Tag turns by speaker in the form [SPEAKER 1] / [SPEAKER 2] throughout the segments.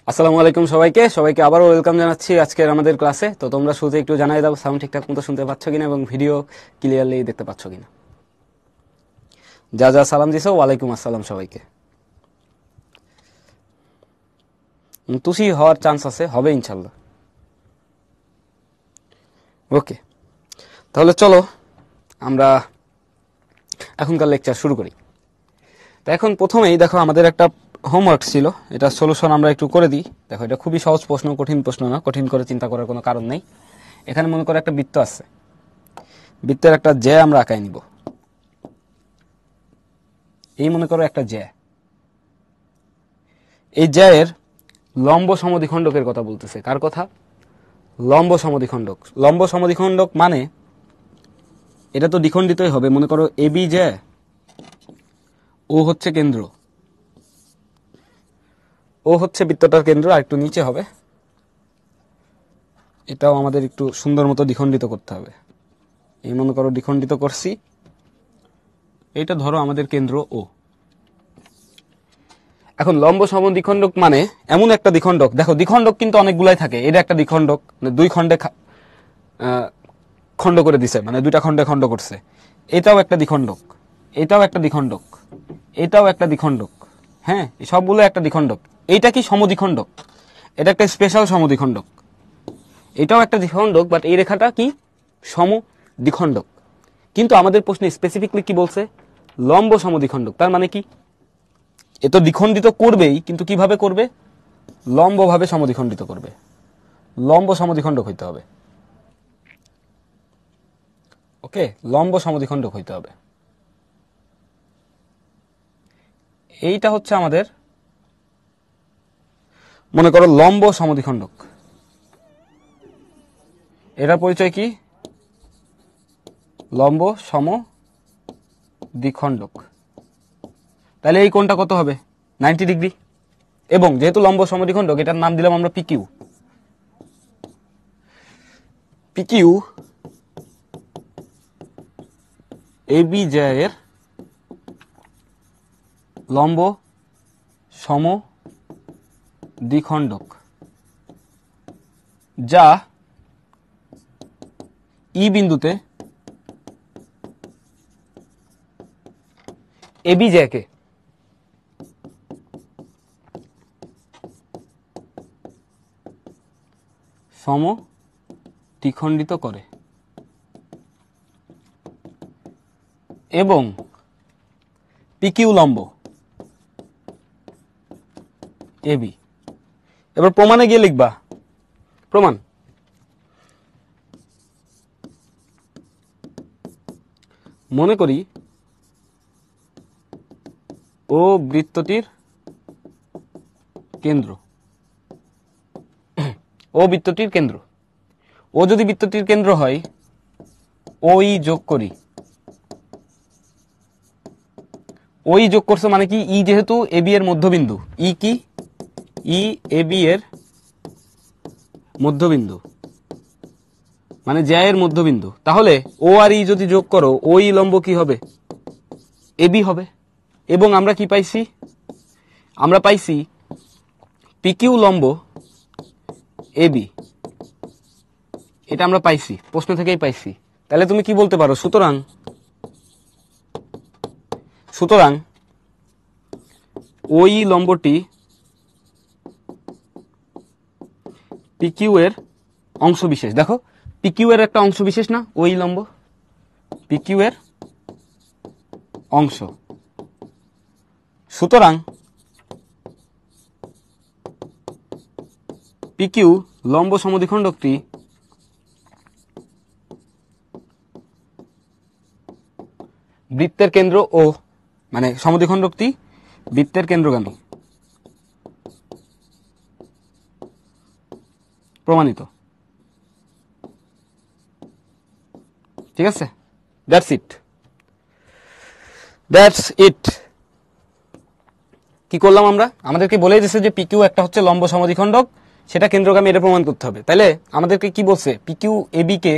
[SPEAKER 1] আসসালামু আলাইকুম সবাইকে আবারও ওয়েলকাম জানাচ্ছি আজকের আমাদের ক্লাসে। তো তোমরা শুরুতে একটু জানাই দাও সাউন্ড ঠিকঠাক মতো শুনতে পাচ্ছ কিনা এবং ভিডিও ক্লিয়ারলি দেখতে পাচ্ছ কিনা। যা যা সালাম দিছো ওয়ালাইকুম আসসালাম সবাইকে। তুষি হওয়ার চান্স আছে, হবে ইনশাল্লাহ। ওকে, তাহলে চলো আমরা এখনকার লেকচার শুরু করি। তো এখন প্রথমেই দেখো আমাদের একটা হোমওয়ার্ক ছিল, এটা সলিউশন আমরা একটু করে দিই। দেখো এটা খুবই সহজ প্রশ্ন, কঠিন প্রশ্ন না, কঠিন করে চিন্তা করার কোনো কারণ নেই। এখানে মনে করো একটা বৃত্ত আছে, বৃত্তের একটা জ্যা আমরা আঁকাই নিব। এই মনে করো একটা জ্যা, এই জ্যায়ের লম্ব সমদ্বিখণ্ডকের কথা বলতেছে। কার কথা? লম্ব সমদ্বিখণ্ডক। লম্ব সমদ্বিখণ্ডক মানে এটা তো দ্বিখণ্ডিতই হবে। মনে করো এবি জ্যা, ও হচ্ছে কেন্দ্র, ও হচ্ছে বৃত্তটার কেন্দ্র, আর একটু নিচে হবে। এটাও আমাদের একটু সুন্দর মতো দ্বিখণ্ডিত করতে হবে। এই মনে করো দ্বিখণ্ডিত করছি, এইটা ধরো আমাদের কেন্দ্র ও। এখন লম্ব সমদ্বিখণ্ডক মানে এমন একটা দ্বিখণ্ডক, দেখো দ্বিখণ্ডক কিন্তু অনেকগুলাই থাকে। এটা একটা দ্বিখণ্ডক, মানে দুই খণ্ডে খণ্ড করে দিছে, মানে দুইটা খণ্ডে খণ্ড করছে। এটাও একটা দ্বিখণ্ডক, এটাও একটা দ্বিখণ্ডক, এটাও একটা দ্বিখণ্ডক। হ্যাঁ, সবগুলো একটা দ্বিখণ্ডক। এইটা কি সমদ্বিখণ্ডক? এটা একটা স্পেশাল সমদ্বিখণ্ডক। এটাও একটা দ্বিখণ্ডক, বাট এই রেখাটা কি সমদ্বিখণ্ডক। কিন্তু আমাদের প্রশ্নে স্পেসিফিকলি কি বলছে? লম্ব সমদ্বিখণ্ডক। তার মানে কি এ তো দ্বিখণ্ডিত করবেই, কিন্তু কিভাবে করবে? লম্বভাবে সমদ্বিখণ্ডিত করবে। লম্ব সমদ্বিখণ্ডক হইতে হবে। ওকে, লম্ব সমদ্বিখণ্ডক হইতে হবে। এইটা হচ্ছে আমাদের মনে করো লম্ব সমদ্বিখণ্ডক। এটার পরিচয় কি? লম্ব সমদ্বিখণ্ডক। তাহলে এই কোণটা কত হবে? 90 ডিগ্রি। এবং যেহেতু লম্ব সমদ্বিখণ্ডক, এটার নাম দিলাম আমরা পিকিউ। পিকিউ এবি জ্যায়ের লম্ব সমদ্বিখণ্ডক, যা ই বিন্দুতে এবি জ্যাকে সমদ্বিখণ্ডিত করে এবং পিকিউ লম্ব এবি। এবার প্রমাণে গিয়ে লিখবা প্রমাণ। মনে করি ও বৃত্তটির কেন্দ্র, ও বৃত্তটির কেন্দ্র। ও যদি বৃত্তটির কেন্দ্র হয়, ওই যোগ করি। ওই যোগ করছে মানে কি? ই যেহেতু এবি এর মধ্যবিন্দু, ই কি? ই এবি এর মধ্যবিন্দু, মানে জ্যা এর মধ্যবিন্দু। তাহলে ও আর ই যদি যোগ করো, ওই লম্ব কি হবে? এবি হবে। এবং আমরা কি পাইছি? আমরা পাইছি পিকিউ লম্ব এবি। এটা আমরা পাইছি, প্রশ্ন থেকেই পাইছি। তাহলে তুমি কি বলতে পারো? সুতরাং ওই লম্বটি পিকিউ এর অংশবিশেষ। দেখো পিকিউ এর একটা অংশবিশেষ না ওই লম্ব? পিকিউ এর অংশ। সুতরাং পিকিউ লম্ব সমদ্বিখণ্ডকটি বৃত্তের কেন্দ্র ও, মানে সমদ্বিখণ্ডকটি বৃত্তের কেন্দ্রগামী। প্রমাণিত। ঠিক আছে, দ্যাটস ইট। কি করলাম আমরা? আমাদেরকে বলে দিয়েছে যে পিকিউ একটা হচ্ছে লম্ব সমদ্বিখণ্ডক, সেটা কেন্দ্রগামী, এটা প্রমাণ করতে হবে। তাইলে আমাদেরকে কি বলছে? পিকিউ এবি কে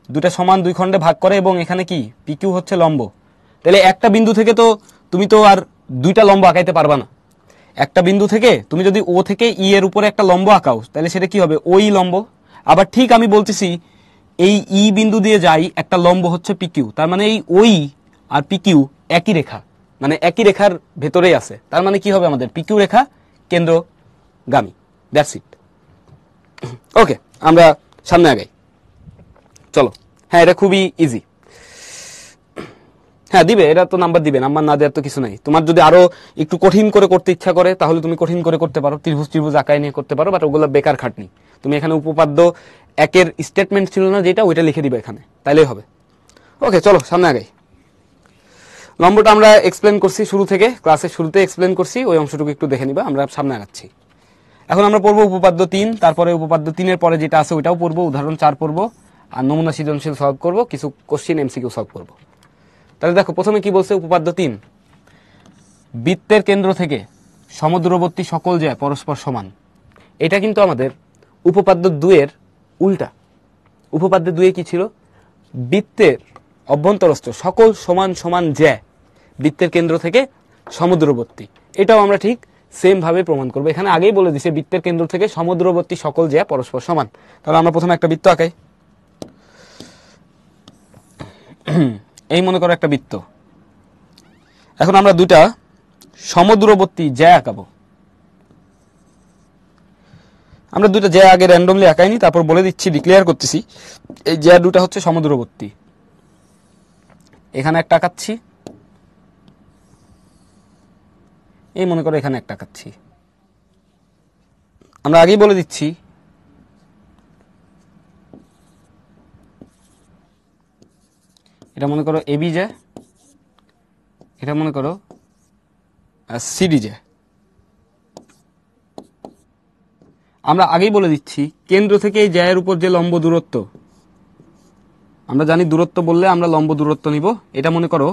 [SPEAKER 1] দুটা সমান দুই খণ্ডে ভাগ করে, এবং এখানে কি পিকিউ হচ্ছে লম্ব। তাহলে একটা বিন্দু থেকে তো তুমি তো আর দুইটা লম্ব আঁকাইতে পারবা না। একটা বিন্দু থেকে তুমি যদি ও থেকে ই এর উপরে একটা লম্ব আঁকাও তাহলে সেটা কি হবে, ওই লম্ব। আবার ঠিক আমি বলতেছি এই ই বিন্দু দিয়ে যাই একটা লম্ব হচ্ছে পিকিউ, তার মানে এই ওই আর পিকিউ একই রেখা, মানে একই রেখার ভেতরেই আছে, তার মানে কি হবে আমাদের পিকিউ রেখা কেন্দ্রগামী। That's it. ওকে, আমরা সামনে আগাই, চলো। হ্যাঁ, এটা খুবই ইজি। হ্যাঁ দিবে, এটা তো নাম্বার দিবে, নাম্বার না দেওয়ার তো কিছু নাই। তোমার যদি আরো একটু কঠিন করে করতে ইচ্ছা করে তাহলে তুমি কঠিন করে করতে পারো, ত্রিভুজ ত্রিভুজ আঁকায় নিয়ে করতে পারো, বাট ওগুলো বেকার খাটনি। তুমি এখানে উপপাদ্য একের স্টেটমেন্ট ছিল না যেটা, ওইটা লিখে দিবে এখানে, তাইলেই হবে। ওকে, চলো সামনে আগাই। লম্বটা আমরা এক্সপ্লেন করছি শুরু থেকে, ক্লাসের শুরুতে এক্সপ্লেন করছি, ওই অংশটুকু একটু দেখে নিবা। আমরা সামনে আগাচ্ছি। এখন আমরা পড়বো উপপাদ্য 3, তারপরে উপপাদ্য 3-এর পরে যেটা আছে ওইটাও পড়বো, উদাহরণ 4 পড়বো, আর নমুনা সৃজনশীল সলভ করবো, কিছু কোশ্চিন এমসিকিউ সলভ করবো। তাহলে দেখো প্রথমে কি বলছে উপপাদ্য 3, বৃত্তের কেন্দ্র থেকে সমদূরবর্তী সকল জ্যা পরস্পর সমান। এটা কিন্তু আমাদের উপপাদ্য 2-এর উল্টা। উপপাদ্য 2-এ কি ছিল, বৃত্তের অভ্যন্তরস্থ সকল সমান সমান জ্যা বৃত্তের কেন্দ্র থেকে সমদূরবর্তী। এটাও আমরা ঠিক সেম ভাবে প্রমাণ করবো। এখানে আগেই বলে দিছে বৃত্তের কেন্দ্র থেকে সমদূরবর্তী সকল জ্যা পরস্পর সমান। তাহলে আমরা প্রথমে একটা বৃত্ত আঁকাই। এই মনে করো একটা বৃত্ত। এখন আমরা দুটা সমদূরবর্তী জ্যা আঁকাবো। আমরা দুটা জ্যা আগে র্যান্ডমলি আঁকাইনি, তারপর বলে দিচ্ছি, ডিক্লেয়ার করতেছি এই জ্যা দুটা হচ্ছে সমদূরবর্তী। এখানে একটা আঁকাচ্ছি, এই মনে করো এখানে একটা আঁকাচ্ছি। আমরা আগেই বলে দিচ্ছি এটা মনে করো এবি জ্যা, এটা মনে করো সিডি জ্যা। আমরা আগেই বলে দিচ্ছি কেন্দ্র থেকে এই জ্যায়ের উপর যে লম্ব দূরত্ব, আমরা জানি দূরত্ব বললে আমরা লম্ব দূরত্ব নিব, এটা মনে করো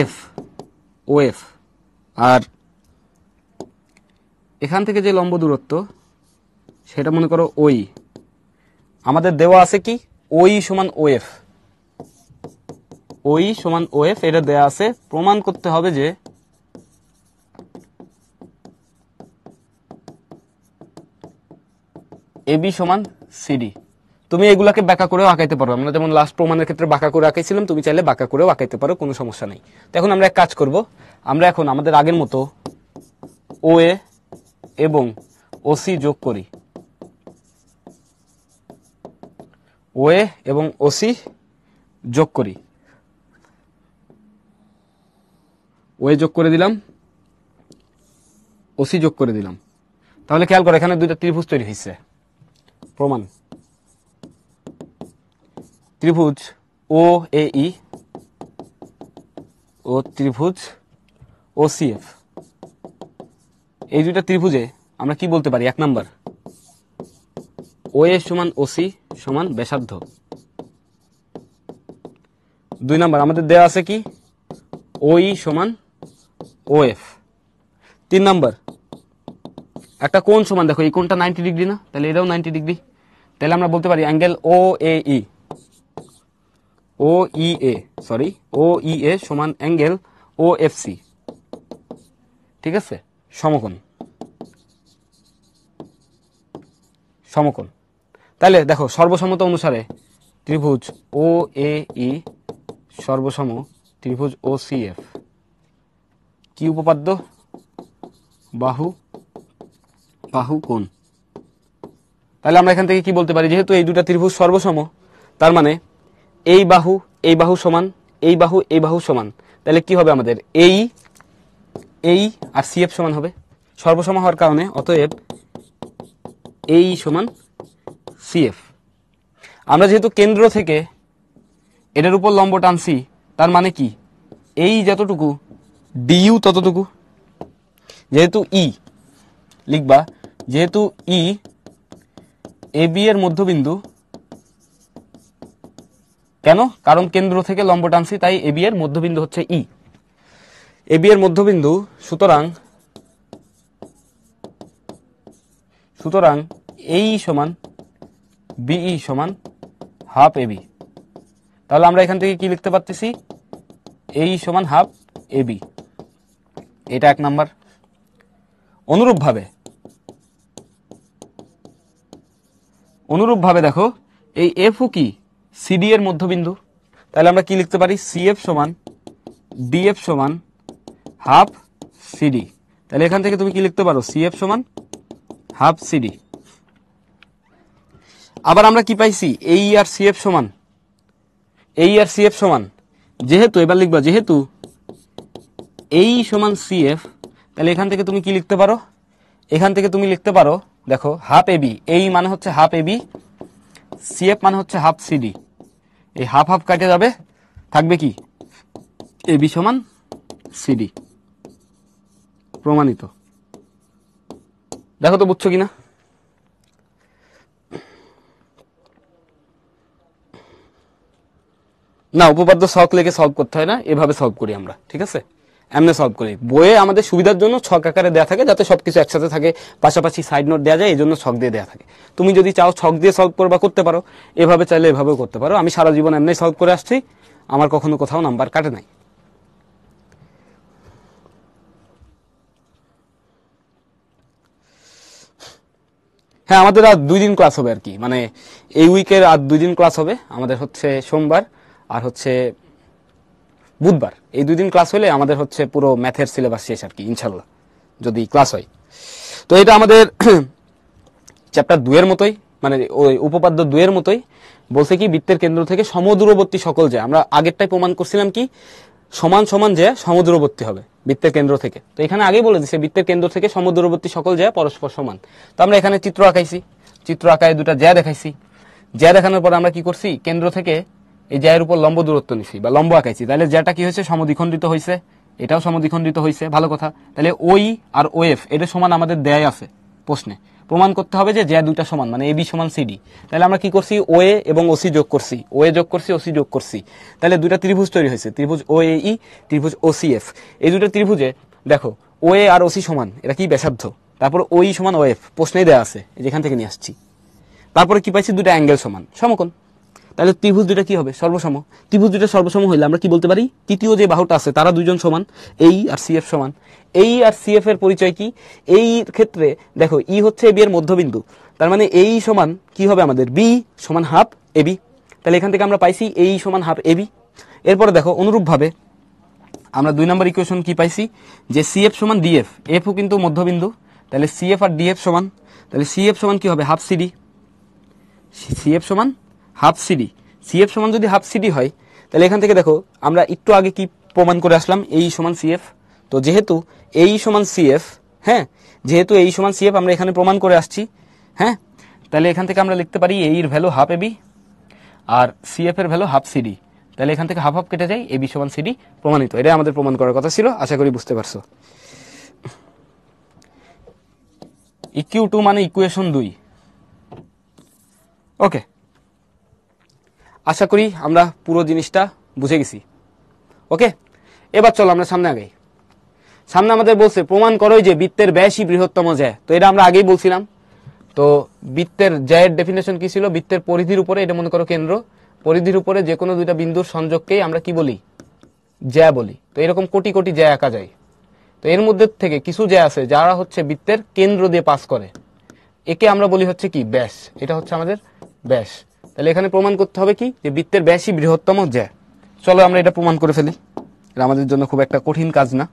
[SPEAKER 1] এফ ও এফ। আর এখান থেকে যে লম্ব দূরত্ব সেটা মনে করো ওই। আমাদের দেওয়া আছে কি, ওই সমান ও এফ, ওই সমান ও এফ, এটা দেওয়া আছে। প্রমাণ করতে হবে যে এবি সমান সিডি। তুমি এগুলাকে বাঁকা করেও আঁকাইতে পারো, আমরা যেমন লাস্ট প্রমাণের ক্ষেত্রে বাঁকা করে আঁকাইছিলাম, তুমি চাইলে বাঁকা করেও আঁকাইতে পারো, কোনো সমস্যা নেই। তো এখন আমরা এক কাজ করব, আমরা এখন আমাদের আগের মতো ও এ এবং ওসি যোগ করি। ও এ এবং ওসি যোগ করি। ও এ যোগ করে দিলাম, ওসি যোগ করে দিলাম। তাহলে খেয়াল করো এখানে দুইটা ত্রিভুজ তৈরি হয়েছে। প্রমাণ, ত্রিভুজ ও এ ই ও ত্রিভুজ ও সি এফ। এই দুইটা ত্রিভুজে আমরা কি বলতে পারি, 1 নাম্বার ও এ সমান ওসি সমান ব্যাসার্ধ। 2 নাম্বার আমাদের দেওয়া আছে কি, ওই সমান ও এফ। 3 নাম্বার একটা কোণ সমান, দেখো এই কোণটা 90 ডিগ্রি না, তাহলে এটাও 90 ডিগ্রি। তাহলে আমরা বলতে পারি অ্যাঙ্গেল ও এ ই, ও ই এ সরি ও ই এ সমান অ্যাঙ্গেল ও এফ সি। ঠিক আছে, সমকোণ, সমকোণ। তাহলে দেখো সর্বসমতা অনুসারে ত্রিভুজ ও এ ই সর্বসম ত্রিভুজ ও সি এফ কি উপপাদ্য, বাহু বাহু কোণ। তাহলে আমরা এখান থেকে কি বলতে পারি, যেহেতু এই দুটা ত্রিভুজ সর্বসম, তার মানে এই বাহু সমান, এই বাহু সমান। তাহলে কি হবে আমাদের, এই আর সি এফ সমান হবে, সর্বসম হওয়ার কারণে। অতএব এই সমান সি এফ। আমরা যেহেতু কেন্দ্র থেকে এটার উপর লম্ব টানছি, তার মানে কি এই যতটুকু ডিইউ ততটুকু। যেহেতু ই লিখবা, যেহেতু ই এ বি এর মধ্যবিন্দু, কেন, কারণ কেন্দ্র থেকে লম্ব টানছি, তাই এ বি এর মধ্যবিন্দু হচ্ছে ই, এ বি এর মধ্যবিন্দু। সুতরাং এই সমান বিই সমান হাফ এবি। তাহলে আমরা এখান থেকে কি লিখতে পারতেছি, এই সমান হাফ এবি। এটা 1 নাম্বার। অনুরূপভাবে দেখো এই এফ ও কি সিডি এর মধ্যবিন্দু, তাহলে আমরা কি লিখতে পারি, সিএফ সমান ডিএফ সমান হাফ সিডি। তাহলে এখান থেকে তুমি কি লিখতে পারো, সিএফ সমান হাফ সিডি। আবার আমরা কি পাইছি, এই আর সিএফ সমান, যেহেতু এবার লিখবা যেহেতু এই সমান সিএফ, তাহলে এখান থেকে তুমি কি লিখতে পারো, দেখো হাফ এবি, এই মানে হচ্ছে হাফ এবি, সিএফ মানে হচ্ছে হাফ সিডি, এই হাফ হাফ কাটে যাবে, থাকবে কি এবি সমান সিডি। প্রমাণিত। দেখো তো বুঝছো কিনা। না, উপপাদ্য ছক লেগে সলভ করতে হয় না, এভাবে সলভ করি আমরা, ঠিক আছে, এমনি সলভ করি। বইয়ে আমাদের সুবিধার জন্য ছক আকারে দেওয়া থাকে, যাতে সবকিছু একসাথে থাকে, পাশাপাশি সাইড নোট দেওয়া যায়, এই জন্য ছক দিয়ে দেওয়া থাকে। তুমি যদি চাও ছক দিয়ে সলভ করবা করতে পারো, এভাবে চাইলে এভাবেও করতে পারো। আমি সারা জীবন এমনি সলভ করে আসছি, আমার কখনো কোথাও নাম্বার কাটে নাই। হ্যাঁ, আমাদের আর 2 দিন ক্লাস হবে আর কি, মানে এই উইকের আর 2 দিন ক্লাস হবে। আমাদের হচ্ছে সোমবার আর হচ্ছে বুধবার, এই 2 দিন ক্লাস হলে আমাদের হচ্ছে পুরো ম্যাথের সিলেবাস শেষ আর কি, ইনশাল্লাহ, যদি ক্লাস হয়। তো এটা আমাদের চ্যাপ্টার 2 এর মতোই, মানে ওই উপপাদ্য 2 এর মতোই। বলছে কি, বৃত্তের কেন্দ্র থেকে সমদূরবর্তী সকল জ্যা, আমরা আগেরটাই প্রমাণ করছিলাম কি সমান সমান জ্যা সমদূরবর্তী হবে বৃত্তের কেন্দ্র থেকে। তো এখানে আগেই বলে দিচ্ছে বৃত্তের কেন্দ্র থেকে সমদূরবর্তী সকল জ্যা পরস্পর সমান। তো আমরা এখানে চিত্র আঁকাইছি, চিত্র আঁকায় 2টা জ্যা দেখাইছি। জ্যা দেখানোর পর আমরা কি করছি, কেন্দ্র থেকে এই জ্যায়ের উপর লম্ব দূরত্ব নিছি বা লম্ব আঁকাইছি। তাহলে জ্যাটা কি হয়েছে, সমদ্বিখণ্ডিত হয়েছে, এটাও সমদ্বিখণ্ডিত হয়েছে, ভালো কথা। তাহলে ওই আর ওএফ এটা সমান আমাদের দেয় আছে প্রশ্নে। প্রমাণ করতে হবে যে জ্যা 2টা সমান, মানে এবি সমান সিডি। তাহলে আমরা কি করছি, ওএ এবং ওসি যোগ করছি, ওসি যোগ করছি। তাহলে 2টা ত্রিভুজ তৈরি হয়েছে, ত্রিভুজ ওএই, ত্রিভুজ ওসিএফ। এই 2টা ত্রিভুজে দেখো ওএ আর ওসি সমান, এটা কি ব্যাসার্ধ। তারপর ওই সমান ওএফ, প্রশ্নেই দেওয়া আছে, যেখান থেকে নিয়ে আসছি। তারপরে কি পাইছি, 2টা অ্যাঙ্গেল সমান, সমকোণ। তাহলে ত্রিভুজ 2টা কি হবে, সর্বসম। ত্রিভুজ 2টা সর্বসম হইলে আমরা কি বলতে পারি, তৃতীয় যে বাহুটা আছে তারা 2জন সমান, এই আর সিএফ সমান। এই আর সিএফ এর পরিচয় কি, এই ক্ষেত্রে দেখো ই হচ্ছে এবি এর মধ্যবিন্দু, তার মানে এই সমান কি হবে আমাদের, বি সমান হাফ এবি। তাহলে এখান থেকে আমরা পাইছি এই সমান হাফ এবি। এরপরে দেখো অনুরূপভাবে আমরা 2 নম্বর ইকুয়েশন কি পাইছি, যে সিএফ সমান ডিএফ, এফও কিন্তু মধ্যবিন্দু, তাহলে সিএফ আর ডিএফ সমান। তাহলে সিএফ সমান কি হবে, হাফ সিডি। সিএফ সমান হাফ সিডি, সিএফ সমান যদি হাফ সিডি হয়, তাহলে এখান থেকে দেখো আমরা একটু আগে কি প্রমাণ করে আসলাম, এই সমান সিএফ। তো যেহেতু এই সমান সিএফ, হ্যাঁ, যেহেতু এই সমান সিএফ আমরা এখানে প্রমাণ করে আসছি, হ্যাঁ, তাহলে এখান থেকে আমরা লিখতে পারি এই এর ভ্যালু হাফ এবি আর সিএফ এর ভ্যালু হাফ সিডি। তাহলে এখান থেকে হাফ হাফ কেটে যায়, এবি সমান সিডি, প্রমাণিত। এটাই আমাদের প্রমাণ করার কথা ছিল, আশা করি বুঝতে পারছো। ইকিউ 2 মানে ইকুয়েশন 2। ওকে, আশা করি আমরা পুরো জিনিসটা বুঝে গেছি। ওকে, এবার চলো আমরা সামনে আগাই। সামনে আমাদের বলছে প্রমাণ করো যে বৃত্তের ব্যাসই বৃহত্তম জ্যা। তো এটা আমরা আগেই বলছিলাম। তো বৃত্তের জ্যায়ের ডেফিনেশন কি ছিল, বৃত্তের পরিধির উপরে, এটা মনে করো কেন্দ্র, পরিধির উপরে যে কোনো 2টা বিন্দুর সংযোগকেই আমরা কি বলি, জ্যা বলি। তো এরকম কোটি কোটি জ্যা আঁকা যায়। তো এর মধ্যে থেকে কিছু জ্যা আছে যারা হচ্ছে বৃত্তের কেন্দ্র দিয়ে পাস করে, একে আমরা বলি হচ্ছে কি ব্যাস, এটা হচ্ছে আমাদের ব্যাস। তাহলে এখানে প্রমাণ করতে হবে কি, যে বৃত্তের ব্যাসই বৃহত্তম জ্যা। চলো আমরা এটা প্রমাণ করে ফেলি, এটা আমাদের জন্য খুব একটা কঠিন কাজ না।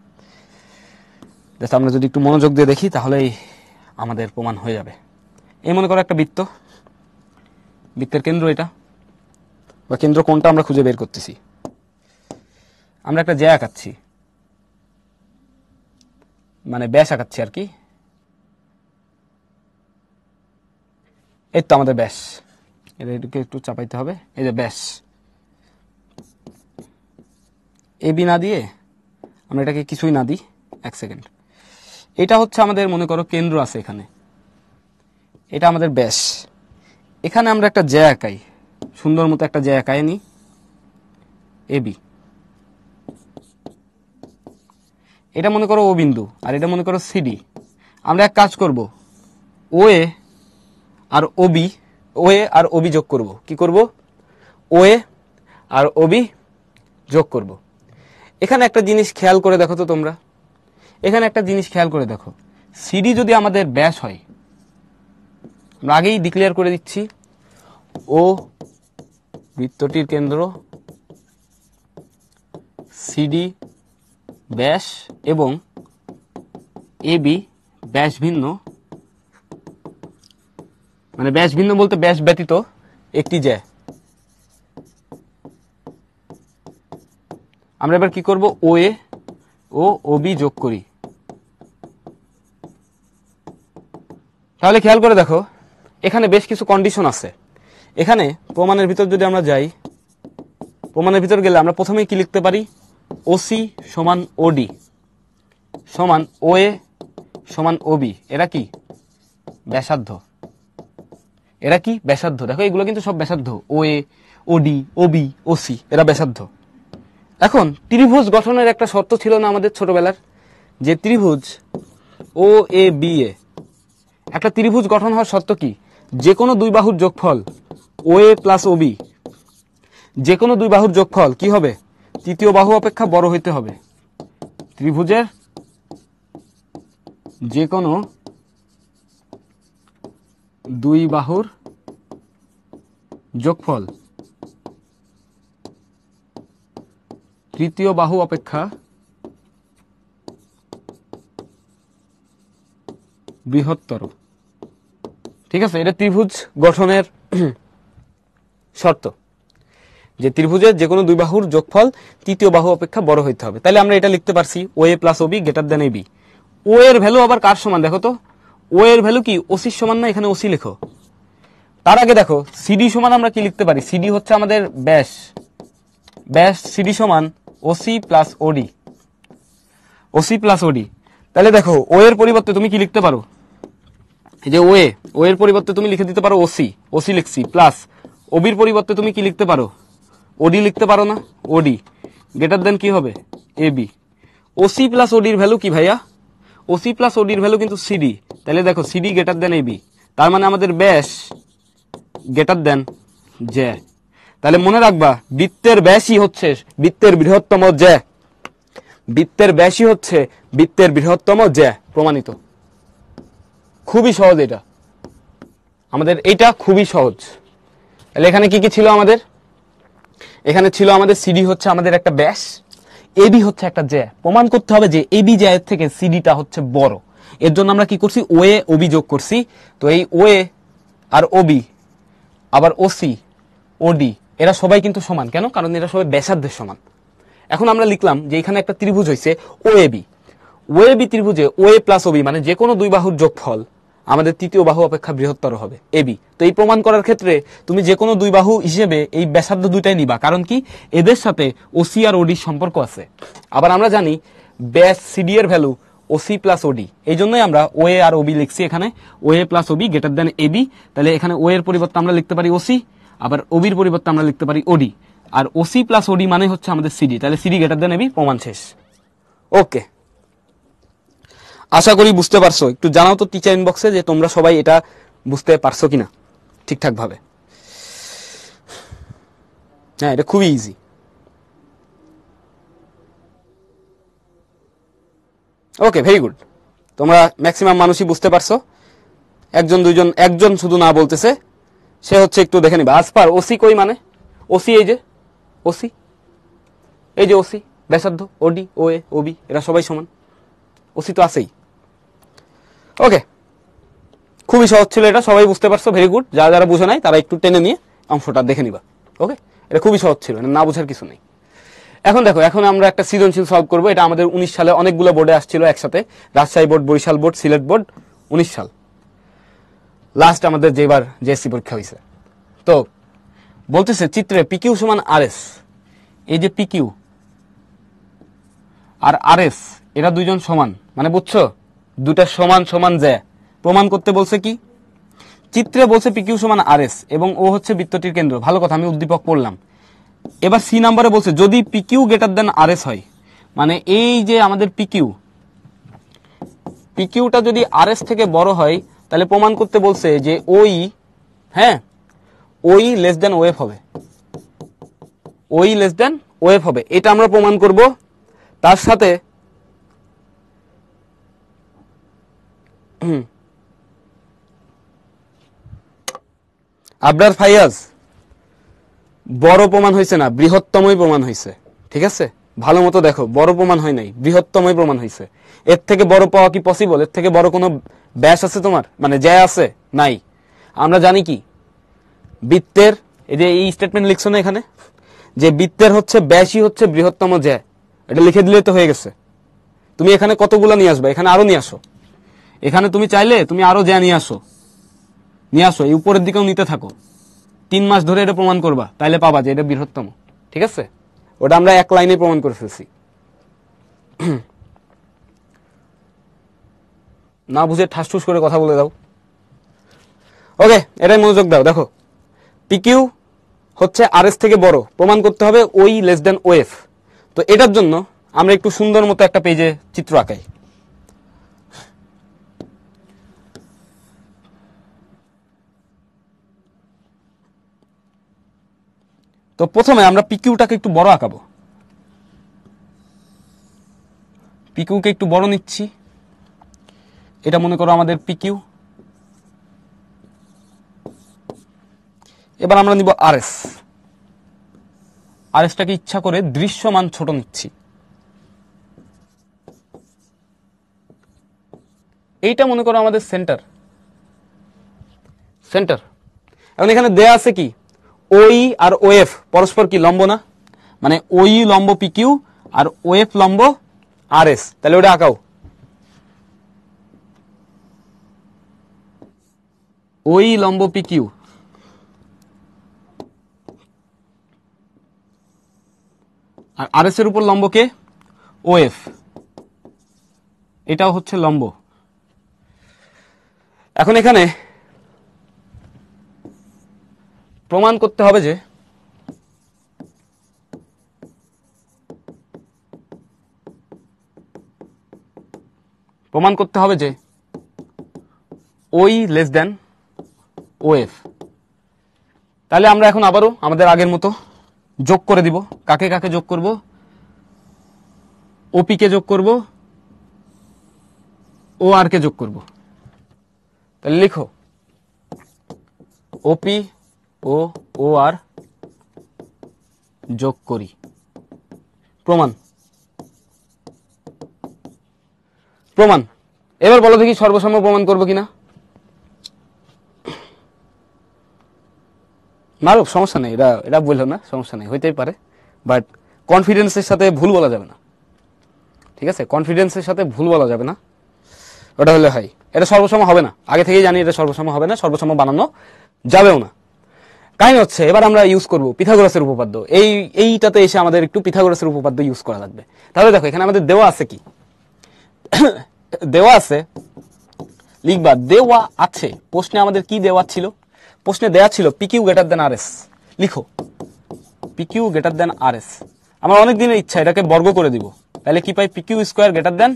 [SPEAKER 1] জাস্ট আমরা যদি একটু মনোযোগ দিয়ে দেখি তাহলেই আমাদের প্রমাণ হয়ে যাবে। এই মনে করো একটা বৃত্ত, বৃত্তের কেন্দ্র এটা, বা কেন্দ্র কোনটা আমরা খুঁজে বের করতেছি। আমরা একটা জ্যা আঁকাচ্ছি, মানে ব্যাস আঁকাচ্ছি আর কি। এই তো আমাদের ব্যাস, এটাকে একটু চাপাইতে হবে, এই যে ব্যাস। এবি না দিয়ে আমরা এটাকে কিছুই না দিই, 1 সেকেন্ড। এটা হচ্ছে আমাদের মনে করো কেন্দ্র আছে এখানে, এটা আমাদের ব্যাস। এখানে আমরা একটা জ্যা আঁকাই, সুন্দর মতো একটা জ্যা আঁকাই নি, এবি। এটা মনে করো ও বিন্দু, আর এটা মনে করো সিডি। আমরা এক কাজ করব, ওএ আর ওবি, ওএ আর ওবি যোগ করব। কি করব, ওএ আর ওবি যোগ করব। এখানে একটা জিনিস খেয়াল করে দেখো তো তোমরা, এখানে একটা জিনিস খেয়াল করে দেখো, সিডি যদি আমাদের ব্যাস হয়, আমরা আগেই ডিক্লেয়ার করে দিচ্ছি, ও বৃত্তটির কেন্দ্র, সিডি ব্যাস এবং এবি ব্যাস ভিন্ন, মানে ব্যাস ভিন্ন বলতে ব্যাস ব্যতীত একটি জ্যা। আমরা এবার কি করব, ও এ ও ওবি যোগ করি। তাহলে খেয়াল করে দেখো, এখানে বেশ কিছু কন্ডিশন আছে। এখানে প্রমাণের ভিতর যদি আমরা যাই, প্রমাণের ভিতর গেলে আমরা প্রথমেই কি লিখতে পারি, ওসি সমান ওডি সমান ও এ সমান ওবি, এরা কি ব্যাসার্ধ, এরা কি ব্যাসার্ধ। দেখো এগুলো কিন্তু সব ব্যাসার্ধ, ও এ, ওডি, ওবি, ওসি, এরা ব্যাসার্ধ। এখন ত্রিভুজ গঠনের একটা শর্ত ছিল না আমাদের ছোটবেলার, যে ত্রিভুজ ও এ বি এ, একটা ত্রিভুজ গঠন হওয়ার শর্ত কি, যে কোনো দুই বাহুর যোগফল ও এ প্লাস ওবি, যে কোনো দুই বাহুর যোগফল কি হবে, তৃতীয় বাহু অপেক্ষা বড় হইতে হবে। ত্রিভুজের যে কোনো দুই বাহুর যোগফল তৃতীয় বাহু অপেক্ষা বৃহত্তর। ঠিক আছে, এটা ত্রিভুজ গঠনের শর্ত, যে ত্রিভুজের যে কোনো দুই বাহুর যোগফল তৃতীয় বাহু অপেক্ষা বড় হইতে হবে। তাহলে আমরা এটা লিখতে পারছি, O A plus OB greater than AB. O এর ভ্যালু আবার কার সমান, দেখো তো, ও এর ভ্যালু কি ওসির সমান না, এখানে ওসি লেখো। তার আগে দেখো সিডি সমান আমরা কি লিখতে পারি, সিডি হচ্ছে আমাদের ব্যাস, ব্যাস সিডি সমান ওসি প্লাস ওডি, ওসি প্লাস ওডি। তাহলে দেখো ও এর পরিবর্তে তুমি কি লিখতে পারো, এই যে ও এর পরিবর্তে তুমি লিখে দিতে পারো ওসি, ওসি লিখছি, প্লাস ওবির পরিবর্তে তুমি কি লিখতে পারো, ওডি লিখতে পারো না, ওডি গ্রেটার দেন কি হবে, এবি। ওসি প্লাস ওডির ভ্যালু কি ভাইয়া, ওসি প্লাস ওডির ভ্যালু কিন্তু সিডি। তাহলে দেখো সিডি গ্রেটার দেন এবি, তার মানে আমাদের ব্যাস গ্রেটার দেন জ্যা। তাহলে মনে রাখবা, বৃত্তের ব্যাসই হচ্ছে বৃত্তের বৃহত্তম জ্যা, বৃত্তের ব্যাসই হচ্ছে বৃত্তের বৃহত্তম জ্যা, প্রমাণিত। খুবই সহজ এটা আমাদের, এটা খুবই সহজ। তাহলে এখানে কি কি ছিল আমাদের, এখানে ছিল আমাদের সিডি হচ্ছে আমাদের একটা ব্যাস, এবি হচ্ছে একটা জ্যা। প্রমাণ করতে হবে যে এবি জ্যায়ের থেকে সিডিটা হচ্ছে বড়। এর জন্য আমরা কি করছি, ও এ ওবি যোগ করছি। তো এই ও এ আর ওবি আবার ওসি ওডি এরা সবাই কিন্তু সমান, কেন, কারণ এরা সবাই ব্যাসার্ধের সমান। এখন আমরা লিখলাম যে এখানে একটা ত্রিভুজ হয়েছে ও AB, O AB ত্রিভুজে O A plus Obi মানে যে কোনো দুই বাহুর যোগফল আমাদের তৃতীয় বাহু অপেক্ষা বৃহত্তর হবে এবি। তো এই প্রমাণ করার ক্ষেত্রে তুমি যে কোনো দুই বাহু হিসেবে এই ব্যাসার্ধ দুইটাই নিবা, কারণ কি এদের সাথে ওসি আর ওডির সম্পর্ক আছে। আবার আমরা জানি ব্যাস সিডি এর ভ্যালু ওসি প্লাস ওডি, এই জন্যই আমরা ও এ আর ওবি লিখছি এখানে, O A plus OB greater than AB. তাহলে এখানে ও এর পরিবর্তে আমরা লিখতে পারি ওসি, আবার ওবির পরিবর্তে আমরা লিখতে পারি ওডি, আর ওসি প্লাস ওডি মানে হচ্ছে আমাদের সিডি। তাহলে সিডি গ্রেটার দেন এবি, প্রমাণ শেষ। ওকে, আশা করি বুঝতে পারছো। একটু জানাও তো টিচার ইনবক্সে যে তোমরা সবাই এটা বুঝতে পারছো কিনা ঠিকঠাক ভাবে। হ্যাঁ, এটা খুবই ইজি। ওকে, ভেরি গুড। তোমরা ম্যাক্সিমাম মানুষই বুঝতে পারছো, একজন দুইজন, একজন শুধু না বলতেছে, সে হচ্ছে একটু দেখে নিবা। আসপার ওসি কই, মানে ওসি এই যে ওসি, এই যে ওসি ব্যাসার্ধ, ওডি ও এ ওবি এরা সবাই সমান, ওসি তো আছেই। ওকে, খুবই সহজ ছিল এটা, সবাই বুঝতে পারছো, ভেরি গুড। যারা যারা বুঝে নাই তারা একটু টেনে নিয়ে অংশটা দেখে নিবা। ওকে, এটা খুবই সহজ ছিল, না বুঝার কিছু নেই। এখন দেখো, এখন আমরা একটা সৃজনশীল সলভ করবো। এটা আমাদের 19 সালে অনেকগুলো বোর্ডে আসছিল একসাথে, Rajshahi board, Barisal board, Sylhet board, 19 সাল লাস্ট আমাদের যেবার জেএসসি পরীক্ষা হয়েছে। তো বলতেছে চিত্রে পিকিউ সমান আর এস, এই যে পিকিউ আর আর এস এরা দুইজন সমান, মানে বুঝছো, দুটা সমান সমান জ্যা। প্রমাণ করতে বলছে কি, চিত্রে বলছে পিকিউ সমান আর এস এবং ও হচ্ছে বৃত্তটির কেন্দ্র। ভালো কথা, আমি উদ্দীপক পড়লাম। এবার সি নাম্বারে বলছে যদি পিকিউ গ্রেটার দেন আর এস হয়, মানে এই যে আমাদের পিকিউটা যদি আর এস থেকে বড় হয়, তাহলে প্রমাণ করতে বলছে যে ওই, হ্যাঁ, ওই লেস দেন ওএফ হবে, ওই লেস দেন ওএফ হবে। এটা আমরা প্রমাণ করব। তার সাথে আবরার ফাইয়াজ, বড় প্রমাণ হয়েছে না, বৃহত্তমই প্রমাণ হয়েছে। ঠিক আছে, ভালো মতো দেখো, বড় প্রমাণ হয় নাই, বৃহত্তমই প্রমাণ হয়েছে। এর থেকে বড় পাওয়া কি পসিবল? এর থেকে বড় কোনো ব্যাস আছে তোমার, মানে জ্যা আছে? নাই। আমরা জানি কি, বৃত্তের এই যে এই স্টেটমেন্ট লিখছো না এখানে, যে বৃত্তের হচ্ছে ব্যাসই হচ্ছে বৃহত্তম জ্যা, এটা লিখে দিলে তো হয়ে গেছে। তুমি এখানে কতগুলো নিয়ে আসবে, এখানে আরো নিয়ে আসো, এখানে তুমি চাইলে তুমি আরো জ্যা নিয়ে আসো, এই উপরের দিকেও নিতে থাকো, 3 মাস ধরে এটা প্রমাণ করবা, তাইলে পাবা যে এটা বৃহত্তম। ঠিক আছে, ওটা আমরা এক লাইনে প্রমাণ করে ফেলছি। না বুঝে ঠাসঠুস করে কথা বলে দাও। ওকে, এটাই মনোযোগ দাও। দেখো, পিকিউ হচ্ছে আরএস থেকে বড়, প্রমাণ করতে হবে ওই লেস দেন ওএফ। তো এটার জন্য আমরা একটু সুন্দর মতো একটা পেজে চিত্র আঁকাই। তো প্রথমে আমরা পিকিউটাকে একটু বড় আঁকাবো। পিকিউকে একটু বড় নিচ্ছি, এটা মনে করো আমাদের পিকিউ। এবার আমরা নিব আরএস। আরএসটাকে ইচ্ছা করে দৃশ্যমান ছোট নিচ্ছি। এইটা মনে করো আমাদের সেন্টার। এখন এখানে দেয়া আছে কি, ওই আর ওএফ পরস্পর কি লম্ব না, মানে ওই লম্ব পিকিউ আর ওএফ লম্ব আরএস। তাহলে ওটা আঁকাও। ওই লম্ব পিকিউ আর আরএস এর উপর লম্ব কে, ওএফ, এটাও হচ্ছে লম্ব। এখন এখানে প্রমাণ করতে হবে যে ওই লেস দেন ওএফ। তাহলে আমরা এখন আবারও আমাদের আগের মতো যোগ করে দিব। কাকে কাকে যোগ করব? ওপি কে যোগ করব, ও আর কে যোগ করব। তাহলে লিখো ওপি ও ও আর যোগ করি, প্রমাণ। এবার বলো দেখি সর্বসম্ম প্রমাণ করবো কিনা। মারো, সমস্যা নেই, এটা বললো না, সমস্যা নেই, হইতেই পারে, বাট কনফিডেন্সের সাথে ভুল বলা যাবে না। ঠিক আছে, কনফিডেন্সের সাথে ভুল বলা যাবে না, ওটা হলে হয়। এটা সর্বসম্ম হবে না, আগে থেকেই জানি এটা সর্বসম্ম হবে না, সর্বসম্ম বানানো যাবেও না। কাহিনী হচ্ছে এবার আমরা ইউজ করব পিথাগোরাসের উপপাদ্য। এইটাতে এসে আমাদের একটু পিথাগোরাসের উপপাদ্য ইউজ করা লাগবে। তাহলে দেখো এখানে আমাদের দেওয়া আছে কি, দেওয়া আছে, লিখবা দেওয়া আছে। প্রশ্নে আমাদের কি দেওয়া ছিল? প্রশ্নে দেওয়া ছিল পিকিউ গ্রেটার দেন আরএস। লিখো পিকিউ গ্রেটার দেন আরএস। আমার অনেক দিনের ইচ্ছা এটাকে বর্গ করে দিব, তাহলে কি পাই, PQ square greater than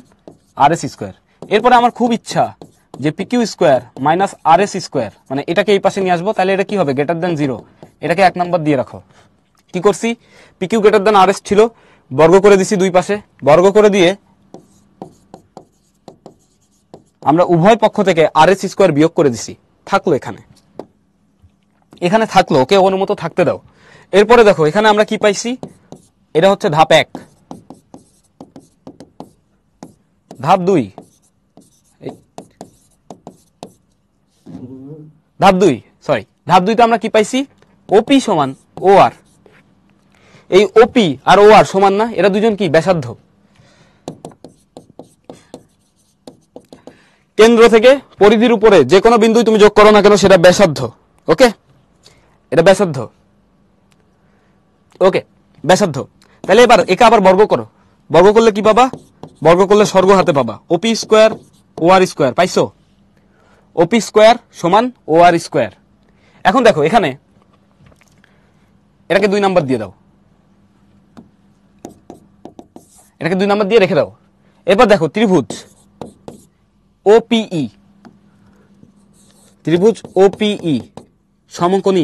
[SPEAKER 1] RS square. এরপরে আমার খুব ইচ্ছা যে PQ square minus RS square, মানে এটাকে এই পাশে নিয়ে আসবো, তাহলে এটা কি হবে, গ্রেটার দেন 0। এটাকে 1 নম্বর দিয়ে রাখো। কি করছি, পিকিউ গ্রেটার দেন আরএস ছিল, বর্গ করে দিছি দুই পাশে, বর্গ করে দিয়ে আমরা উভয় পক্ষ থেকে আরএস স্কোয়ার বিয়োগ করে দিছি, থাকলো এখানে থাকলো, ওকে ওর মতো থাকতে দাও। এরপরে দেখো এখানে আমরা কি পাইছি, এটা হচ্ছে ধাপ 1। ধাপ 2, ধাপ 2 তে আমরা কি পাইছি, ওপি সমান ও আর। এই ওপি আর ও আর সমান না, এরা দুজন কি ব্যাসার্ধ। কেন্দ্র থেকে পরিধির উপরে যে কোনো বিন্দু তুমি যোগ করো না কেন সেটা ব্যাসার্ধ। ওকে, এটা ব্যাসার্ধ। ওকে, ব্যাসার্ধ। তাহলে এবার একে আবার বর্গ করো, বর্গ করলে কি পাবা, বর্গ করলে স্বর্গ হাতে পাবা, ওপি স্কোয়ার ও আর স্কোয়ার। পাইছো, ওপি স্কোয়ার সমান ও আর স্কোয়ার। এখন দেখো এখানে এটাকে 2 নাম্বার দিয়ে দাও, এটাকে 2 নাম্বার দিয়ে রেখে দাও। এরপর দেখো ত্রিভুজ ওপিই, ত্রিভুজ ওপিই সমকোণী,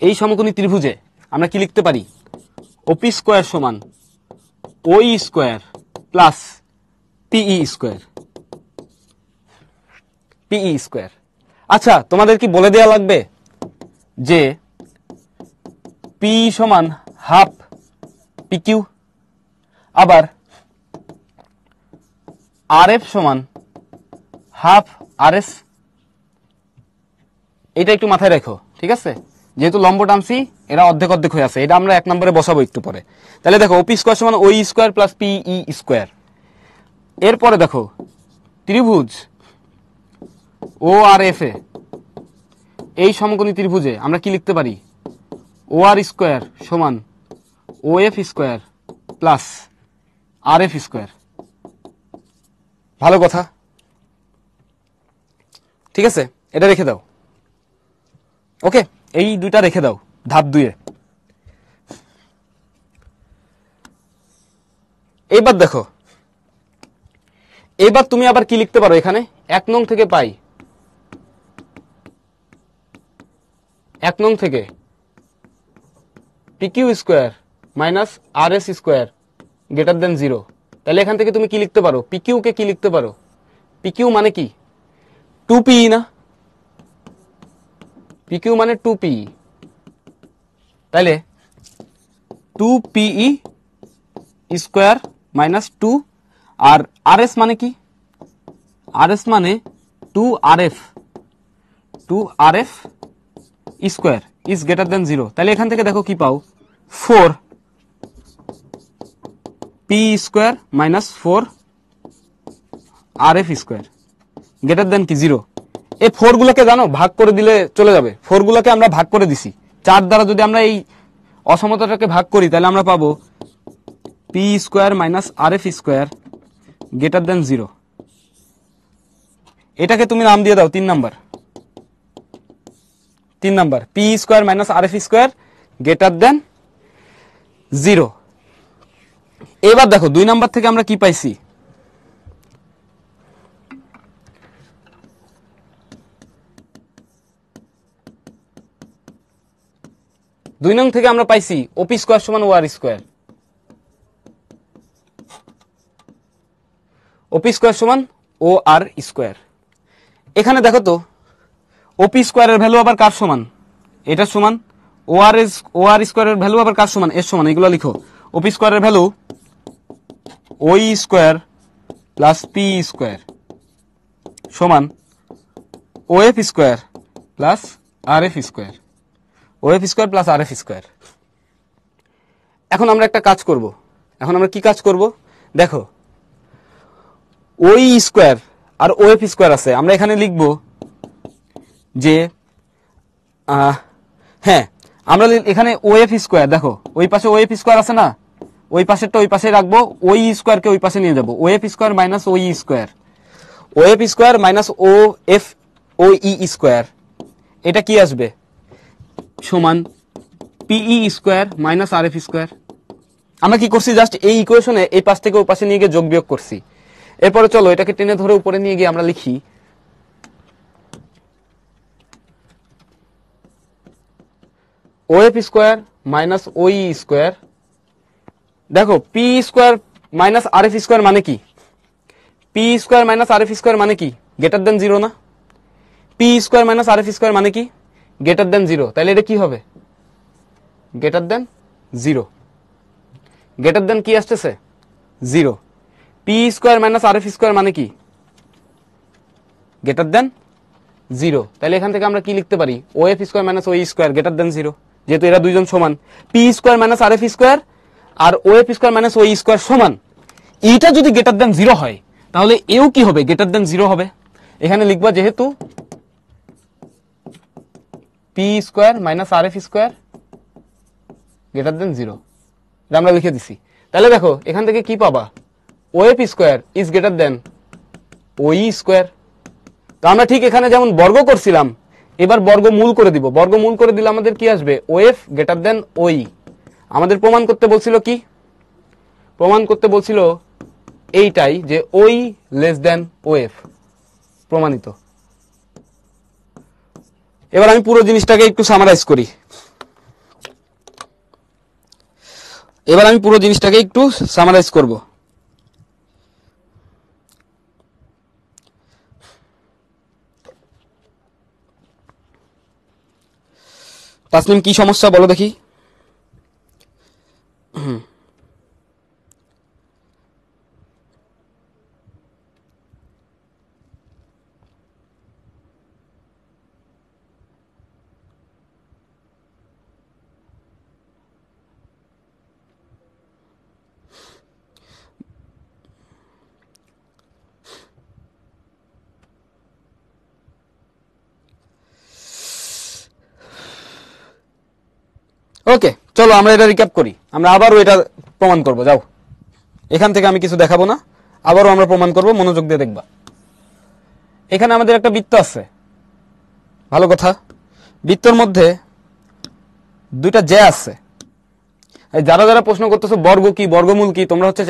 [SPEAKER 1] এই সমকোণী ত্রিভুজে আমরা কি লিখতে পারি, ওপি স্কোয়ার সমান ওই স্কোয়ার প্লাস পিই স্কোয়ার, পিই স্কোয়ার। আচ্ছা, তোমাদের কি বলে দেওয়া লাগবে যে পি সমান হাফ পি কিউ, আবার আর এফ সমান হাফ আর এস? এটা একটু মাথায় রাখো, ঠিক আছে? যেহেতু লম্ব টানছি, এরা অর্ধেক অর্ধেক হয়ে আছে, এটা আমরা 1 নম্বরে বসাবো একটু পরে। তাহলে দেখো ওপি স্কোয়ার সমান ওই স্কোয়ার প্লাস পিই স্কোয়ার। এরপরে দেখো ত্রিভুজ ও আর এফ এ, এই সমকোণী ত্রিভুজে আমরা কি লিখতে পারি? ও আর স্কোয়ার সমান ও এফ স্কোয়ার প্লাস আর এফ স্কোয়ার। ভালো কথা, ঠিক আছে, এটা রেখে দাও। ওকে, এই দুইটা রেখে দাও ধাপ 2-এ। এইবার দেখো, এবার তুমি আবার কি লিখতে পারো? এখানে 1 নং থেকে পাই, 1 নং থেকে পি কিউ স্কোয়ার মাইনাস আর এস স্কোয়ার গ্রেটার দেন 0। তাহলে এখান থেকে তুমি কি লিখতে পারো? পি কিউ কে কি লিখতে পারো? পি কিউ মানে কি? 2 পিই না? পি কিউ মানে 2 পিই। তাইলে 2 পিই স্কোয়ার মাইনাস 2, আর আর এস মানে কি? আর এস মানে 2 RF, 2 RF square is greater দেন 0। তাহলে এখান থেকে দেখো কি পাও? 4 P square minus 4 RF square greater than কি 0। এই 4 গুলোকে জানো ভাগ করে দিলে চলে যাবে। 4 গুলোকে আমরা ভাগ করে দিছি 4 দ্বারা। যদি আমরা এই অসমতাটাকে ভাগ করি তাহলে আমরা পাবো P square minus RF square greater দেন 0। এটাকে তুমি নাম দিয়ে দাও 3 number. 3 number P square minus RF square greater দেন 0। এবার দেখো 2 নাম্বার থেকে আমরা কি পাইছি? দুই নং থেকে আমরা পাইছি ওপি স্কোয়ার সমান ও আর স্কোয়ার। ওপি স্কোয়ার সমান ও আর স্কোয়ার। এখানে দেখো তো ওপি স্কোয়ারের ভ্যালু আবার কার সমান? এটা সমান। ও আর স্কোয়ারের ভ্যালু আবার কার সমান? এর সমান। এগুলো লিখো। ওপি স্কোয়ারের ভ্যালু ওই স্কোয়ার প্লাস পি স্কোয়ার সমান ও এফ স্কোয়ার প্লাস আর এফ স্কোয়ার, ও এফ স্কোয়ার প্লাস আর এফ স্কোয়ার। এখন আমরা একটা কাজ করব। এখন আমরা কি কাজ করব? দেখো ওই স্কোয়ার আর ও এফ স্কোয়ার আছে, আমরা এখানে লিখব যে হ্যাঁ, আমরা এখানে ও এফ স্কোয়ার, দেখো ওই পাশে ও এফ স্কোয়ার আছে না, ওই পাশেরটা ওই পাশে রাখবো, ওই স্কোয়ারকে ওই পাশে নিয়ে যাবো। ও এফ স্কোয়ার মাইনাস ওই স্কোয়ার, ও এফ স্কোয়ার মাইনাস ও এফ ও ই স্কোয়ার, এটা কি আসবে? সমান পিই স্কোয়ার মাইনাস আর এফ স্কোয়ার। আমরা কি করছি? জাস্ট এই ইকুয়েশনে এই পাশ থেকে ওই পাশে নিয়ে গিয়ে যোগ বিয়োগ করছি। এরপরে চলো এটাকে টেনে ধরে উপরে নিয়ে গিয়ে আমরা লিখি ও এফ স্কোয়ার মাইনাস ওই স্কোয়ার। দেখো পি স্কোয়ার মাইনাস আর এফ স্কোয়ার মানে কি? পি স্কোয়ার মাইনাস আর এফ স্কোয়ার মানে কি? গ্রেটার দেন 0 না? পি স্কোয়ার মাইনাস আর এফ স্কোয়ার মানে কি? Greater than 0। তাহলে এটা কি হবে? Greater than 0। গ্রেটার দেন কি আসতেছে? 0। পি স্কোয়ার মাইনাস আর এফ স্কোয়ার মানে কি? Greater than 0। তাহলে এখান থেকে আমরা কি লিখতে পারি? ও এফ স্কোয়ার মাইনাস ওই স্কোয়ার গ্রেটার দেন 0। যেহেতু এরা দুইজন সমান, পি স্কোয়ার মাইনাস আর এফ স্কোয়ার আর ও এফ স্কোয়ার মাইনাস ওই স্কোয়ার সমান। এইটা যদি গ্রেটার দেন 0 হয় তাহলে এও কি হবে? গ্রেটার দেন 0 হবে। এখানে লিখবা যেহেতু পি স্কোয়ার মাইনাস আর এফ স্কোয়ার গ্রেটার দেন 0, এটা আমরা লিখে দিছি। তাহলে দেখো এখান থেকে কি পাবা? O F square is greater than OE square. তো আমরা ঠিক এখানে যেমন বর্গ করছিলাম, এবার বর্গমূল করে দিব। বর্গমূল করে দিলে আমাদের কি আসবে? ও এফ গ্রেটার দেন ওই। আমাদের প্রমাণ করতে বলছিল কি? প্রমাণ করতে বলছিল এইটাই, যে ওই লেস দেন ও এফ। প্রমাণিত। এবার আমি পুরো জিনিসটাকে একটু সামারাইজ করি। করব। তাসনিম কি সমস্যা বলো দেখি। ওকে, চলো আমরা এটা রিক্যাপ করি, আমরা আবারও এটা প্রমাণ করব। যাও, এখান থেকে আমি কিছু দেখাবো না, আবারও আমরা প্রমাণ করব, মনোযোগ দিয়ে দেখবা। এখানে আমাদের একটা বৃত্ত আছে, ভালো কথা। বৃত্তর মধ্যে দুইটা জ্যা আছে। যারা যারা প্রশ্ন করতেছো বর্গ কি, বর্গমূল কি, তোমরা হচ্ছে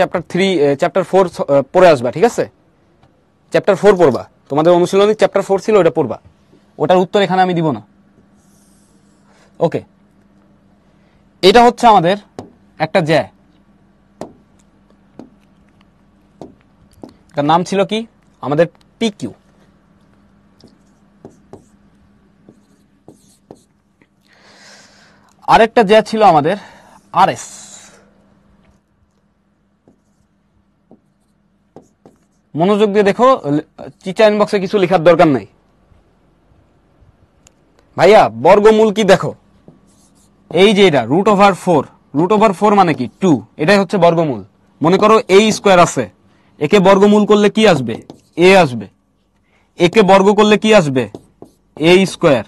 [SPEAKER 1] চ্যাপ্টার 4 পড়ে আসবা, ঠিক আছে? চ্যাপ্টার 4 পড়বা, তোমাদের অনুশীলনী চ্যাপ্টার 4 ছিল, ওটা পড়বা। ওটার উত্তর এখানে আমি দিব না। ওকে, এটা হচ্ছে আমাদের একটা জ্যা, এটার নাম ছিল কি আমাদের PQ। আরেকটা জ্যা ছিল আমাদের RS। মনোযোগ দিয়ে দেখো, টিচার ইনবক্সে কিছু লেখার দরকার নাই। ভাইয়া বর্গমূল কি দেখো, এই যে এটা √/4, √/4 মানে কি 2, এটাই হচ্ছে বর্গমূল। মনে করো A² আছে, একে বর্গমূল করলে কি আসবে? A আসবে। একে বর্গ করলে কি আসবে? A²।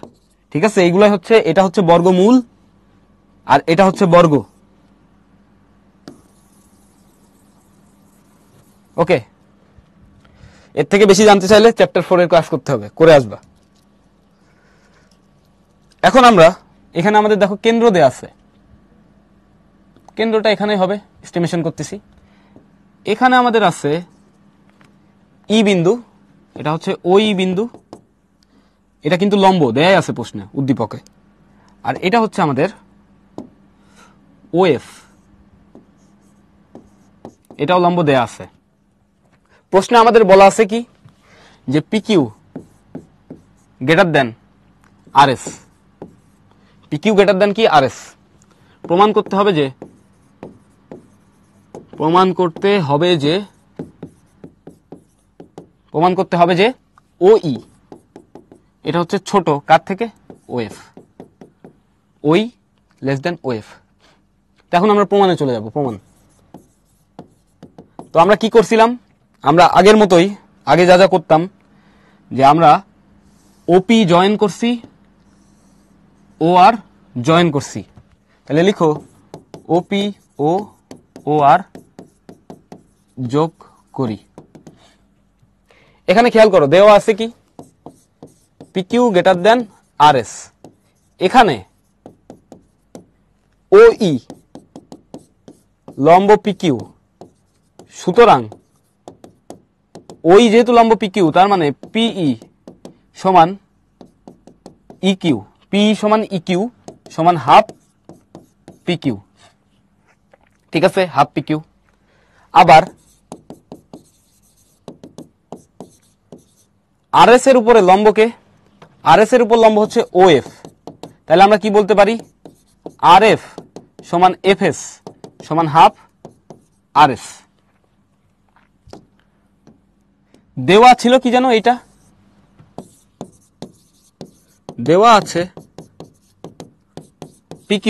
[SPEAKER 1] ঠিক আছে, এইগুলাই হচ্ছে, এটা হচ্ছে বর্গমূল আর এটা হচ্ছে বর্গ। ওকে, এর থেকে বেশি জানতে চাইলে চ্যাপ্টার 4 এর ক্লাস করতে হবে, করে আসবা। এখন আমরা এখানে আমাদের দেখো কেন্দ্র দেয়া আছে, কেন্দ্রটা এখানেই হবে, এস্টিমেশন করতেছি। এখানে আমাদের আছে ই বিন্দু, এটা হচ্ছে ওই বিন্দু, এটা কিন্তু লম্ব দেয়াই আছে প্রশ্নে উদ্দীপকে। আর এটা হচ্ছে আমাদের OF, এটাও লম্ব দেয়া আছে। প্রশ্নে আমাদের বলা আছে কি যে PQ greater than RS, PQ greater than কি RS। প্রমাণ করতে হবে যে OE এটা হচ্ছে ছোট কার থেকে? OF, OE less than OF। এখন আমরা প্রমাণে চলে যাব। প্রমাণ তো আমরা কি করছিলাম, আমরা আগের মতোই আগে যা যা করতাম, যে আমরা OP জয়েন করছি, OR জয়েন করছি। তাহলে লিখো OP ও OR যোগ করি। এখানে খেয়াল করো, দেওয়া আছে কি PQ গ্রেটার দেন RS। এখানে OE লম্ব PQ, সুতরাং OE যেহেতু লম্ব PQ, তার মানে PE সমান EQ, PE সমান EQ সমান হাফ PQ। ঠিক আছে, হাফ PQ। আবার RS এর উপরে লম্বকে, RS এর উপর লম্ব হচ্ছে OF, তাহলে আমরা কি বলতে পারি? RF সমান FS সমান হাফ RS। দেওয়া ছিল কি জানো, এটা দেওয়া আছে PQ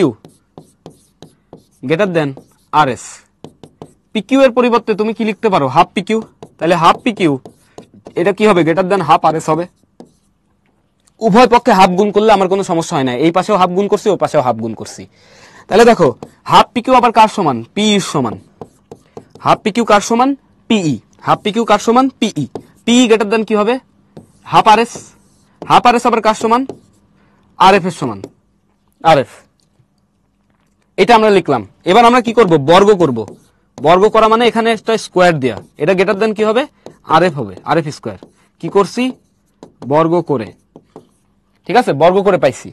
[SPEAKER 1] greater than RS। PQ এর পরিবর্তে তুমি কি লিখতে পারো? Half PQ। তাহলে হাফ PQ এটা কি হবে? গ্রেটার দেন হাফ RS হবে। উভয় পক্ষে হাফ গুণ করলে আমার কোনো সমস্যা হয় না, এই পাশেও হাফ গুণ করছি, ওই পাশেও হাফ গুণ করছি। তাহলে দেখো হাফ PQ আবার কার সমান? PE সমান। হাফ PQ কার সমান? PE। হাফ PQ কার সমান? PE। PE গ্রেটার দেন কি হবে? Half RS। হাফ RS আবার কার সমান? RF এর সমান, RF। এটা আমরা লিখলাম। এবার আমরা কি করব? বর্গ করব। বর্গ করা মানে এখানে একটা স্কোয়ার দেয়া, এটা গ্রেটার দেন কি হবে? RF হবে, RF স্কোয়ার। কি করছি? বর্গ করে। ঠিক আছে, বর্গ করে পাইছি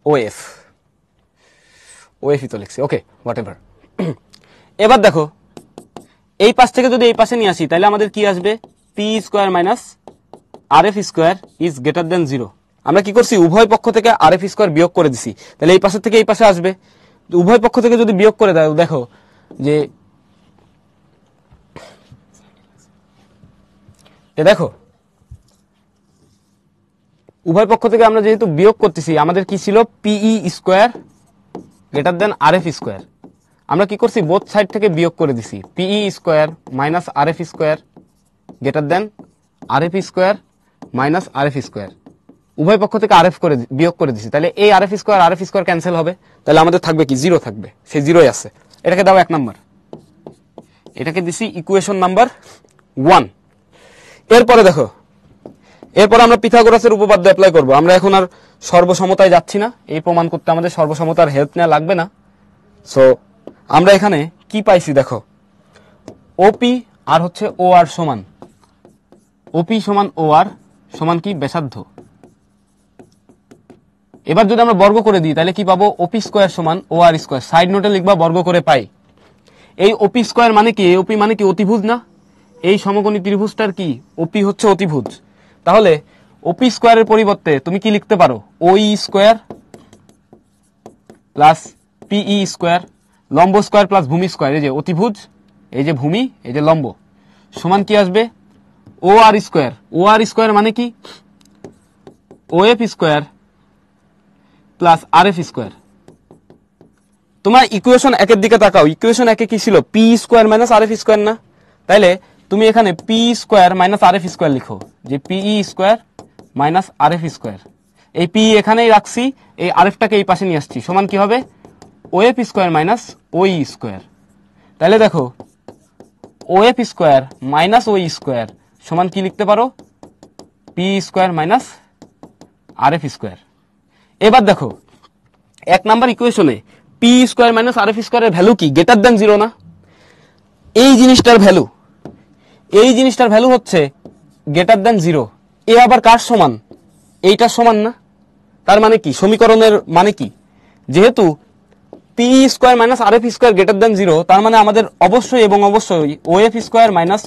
[SPEAKER 1] OF, OF-ই তো লিখছি। ওকে, হোয়াটএভার। এবার দেখো এই পাশ থেকে যদি এই পাশে নিয়ে আসি, তাহলে আমাদের কি আসবে? PE² - RF² ইজ গ্রেটার দেন 0। আমরা কি করছি, উভয় পক্ষ থেকে আরএফ স্কোয়ার বিয়োগ করে দিছি, তাহলে এই পাশের থেকে এই পাশে আসবে। উভয় পক্ষ থেকে যদি বিয়োগ করে দাও, দেখো যে দেখো উভয় পক্ষ থেকে আমরা যেহেতু বিয়োগ করতেছি, আমাদের কি ছিল, PE square greater than RF square. আমরা কি করছি, বোথ সাইড থেকে বিয়োগ করে দিছি, PE square minus RF square greater than RF square minus RF square. উভয় পক্ষ থেকে আরএফ করে বিয়োগ করে দিছি, তাহলে এই আরএফ স্কোয়ার ক্যান্সেল হবে, তাহলে আমাদের থাকবে কি, জিরো থাকবে, সেই জিরোই আছে। এটাকে দাও 1 নাম্বার, এটাকে দিছি ইকুয়েশন নাম্বার 1। এরপরে দেখো, এরপর আমরা পিথাগোরাসের উপপাদ্য অ্যাপ্লাই করব। আমরা এখন আর সর্বসমতায় যাচ্ছি না, এই প্রমাণ করতে আমাদের সর্বসমতার হেল্প নেওয়া লাগবে না। সো আমরা এখানে কি পাইছি দেখো, ওপি আর হচ্ছে ও আর সমান, ওপি সমান ও আর সমান কি, ব্যাসার্ধ। এবার যদি আমরা বর্গ করে দিই তাহলে কি পাবো, ওপি স্কোয়ার সমান ও আর স্কোয়ার। সাইড নোটে লিখবা বর্গ করে পাই। এই ওপি স্কোয়ার মানে কি, ওপি মানে কি, অতিভুজ না? এই সমকোণী ত্রিভুজটার কি, ওপি হচ্ছে অতিভুজ। তাহলে ওপি স্কোয়ারের পরিবর্তে তুমি কি লিখতে পারো, ওই স্কোয়ার প্লাস পিই স্কোয়ার, লম্ব স্কোয়ার প্লাস ভূমি স্কোয়ার, এই যে অতিভুজ, এই যে ভূমি, এই যে লম্ব, সমান কি আসবে, ও আর স্কোয়ার। ও আর স্কোয়ার মানে কি, of square plus RF square. তোমার ইকুয়েশন একের দিকে তাকাও, ইকুয়েশন একে কি ছিল, P square minus RF square না? তাইলে তুমি এখানে P square minus RF square লিখো, যে পিই স্কোয়ার মাইনাস আরএফ স্কোয়ার। এই পি এখানেই রাখছি, এই আরএফটাকে এই পাশে নিয়ে আসছি, সমান কি হবে, ওএফ স্কোয়ার মাইনাস ওই স্কোয়ার। তাহলে দেখো ওএফ স্কোয়ার মাইনাস ওই স্কোয়ার সমান কি লিখতে পারো, P square minus RF square. এবার দেখো 1 নাম্বার ইকুয়েশনে পি স্কোয়ার মাইনাস আরএফ স্কোয়ারের ভ্যালু কি, গ্রেটার দেন 0 না? এই জিনিসটার ভ্যালু হচ্ছে গ্রেটার দেন 0। এ আবার কার সমান, এইটার সমান না? তার মানে কি, সমীকরণের মানে কি, যেহেতু P square minus RF square greater দেন 0, তার মানে আমাদের অবশ্যই এবং অবশ্যই ওএফ স্কোয়ার মাইনাস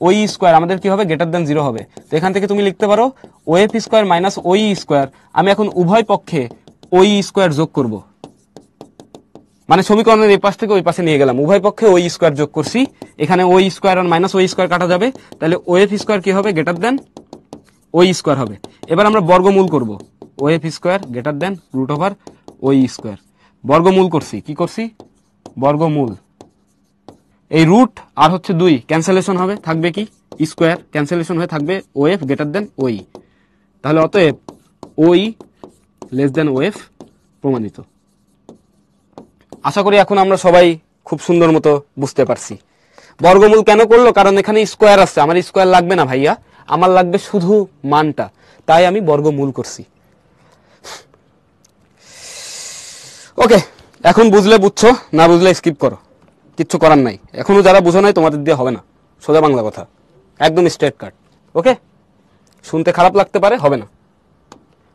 [SPEAKER 1] ওই স্কোয়ার আমাদের কি হবে, গ্রেটার দেন 0 হবে। তো এখান থেকে তুমি লিখতে পারো ওএফ স্কোয়ার মাইনাস ওই স্কোয়ার। আমি এখন উভয় পক্ষে ওই স্কোয়ার যোগ করব, মানে সমীকরণের এই পাশ থেকে ওই পাশে নিয়ে গেলাম, উভয় পক্ষে ওই স্কোয়ার যোগ করছি। এখানে ওই স্কোয়ার আর মাইনাস ওই স্কোয়ার কাটা যাবে, তাহলে ওএফ স্কোয়ার কি হবে, গ্রেটার দেন ওই স্কোয়ার হবে। এবার আমরা বর্গমূল করব, of square greater than root over ওই স্কোয়ার। বর্গমূল করছি, কি করছি, বর্গমূল। এই রুট আর হচ্ছে 2 ক্যান্সেলেশন হবে, থাকবে কি, স্কোয়ার ক্যান্সেলেশন হয়ে থাকবে ওএফ গ্রেটার দেন ওই। তাহলে অতএব ওই লেস দেন ওএফ প্রমাণিত। আশা করি এখন আমরা সবাই খুব সুন্দর মতো বুঝতে পারছি। বর্গমূল কেন করলো, কারণ এখানে স্কোয়ার আছে, আমার স্কোয়ার লাগবে না ভাইয়া, আমার লাগবে শুধু মানটা, তাই আমি বর্গমূল করছি। ওকে, এখন বুঝলে বুঝছো, না বুঝলে স্কিপ করো, কিচ্ছু করার নাই। এখনো যারা বুঝো নাই তোমাদের দিয়ে হবে না, সোজা বাংলা কথা, একদম স্ট্রেট কাট। ওকে, শুনতে খারাপ লাগতে পারে, হবে না,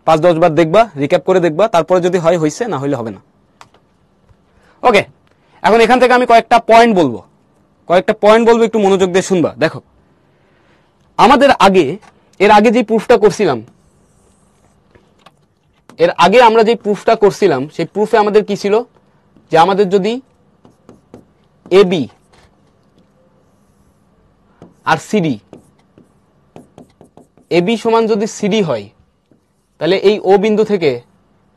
[SPEAKER 1] 5-10 বার দেখবা, রিক্যাপ করে দেখবা, তারপরে যদি হয় হইছে, না হইলে হবে না। ওকে, এখন এখান থেকে আমি কয়েকটা পয়েন্ট বলবো, একটু মনোযোগ দিয়ে শুনবা। দেখো আমাদের এর আগে যে প্রুফটা করছিলাম, সেই প্রুফে আমাদের কি ছিল, যে আমাদের যদি এবি আর সিডি, এবি সমান যদি সিডি হয়, তাহলে এই ও বিন্দু থেকে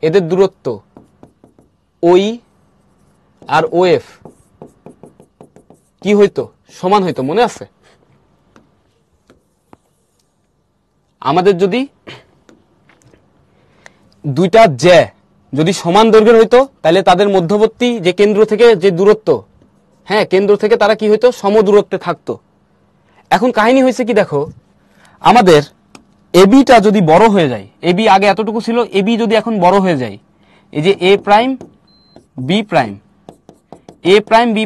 [SPEAKER 1] এদের দূরত্ব ওই আর ওএফ কি হইতো, সমান হইতো, মনে আছে? আমাদের যদি দুইটা জ্যা যদি সমান দৈর্ঘ্যের হইতো, তাহলে তাদের মধ্যবর্তী যে কেন্দ্র থেকে যে দূরত্ব, হ্যাঁ কেন্দ্র থেকে তারা কি হইতো, সমদূরত্বে থাকতো। এখন কাহিনী হয়েছে কি, দেখো আমাদের এবিটা যদি বড় হয়ে যায়, এবি আগে এতটুকু ছিল, এবি যদি এখন বড় হয়ে যায়, এই যে এ প্রাইম বি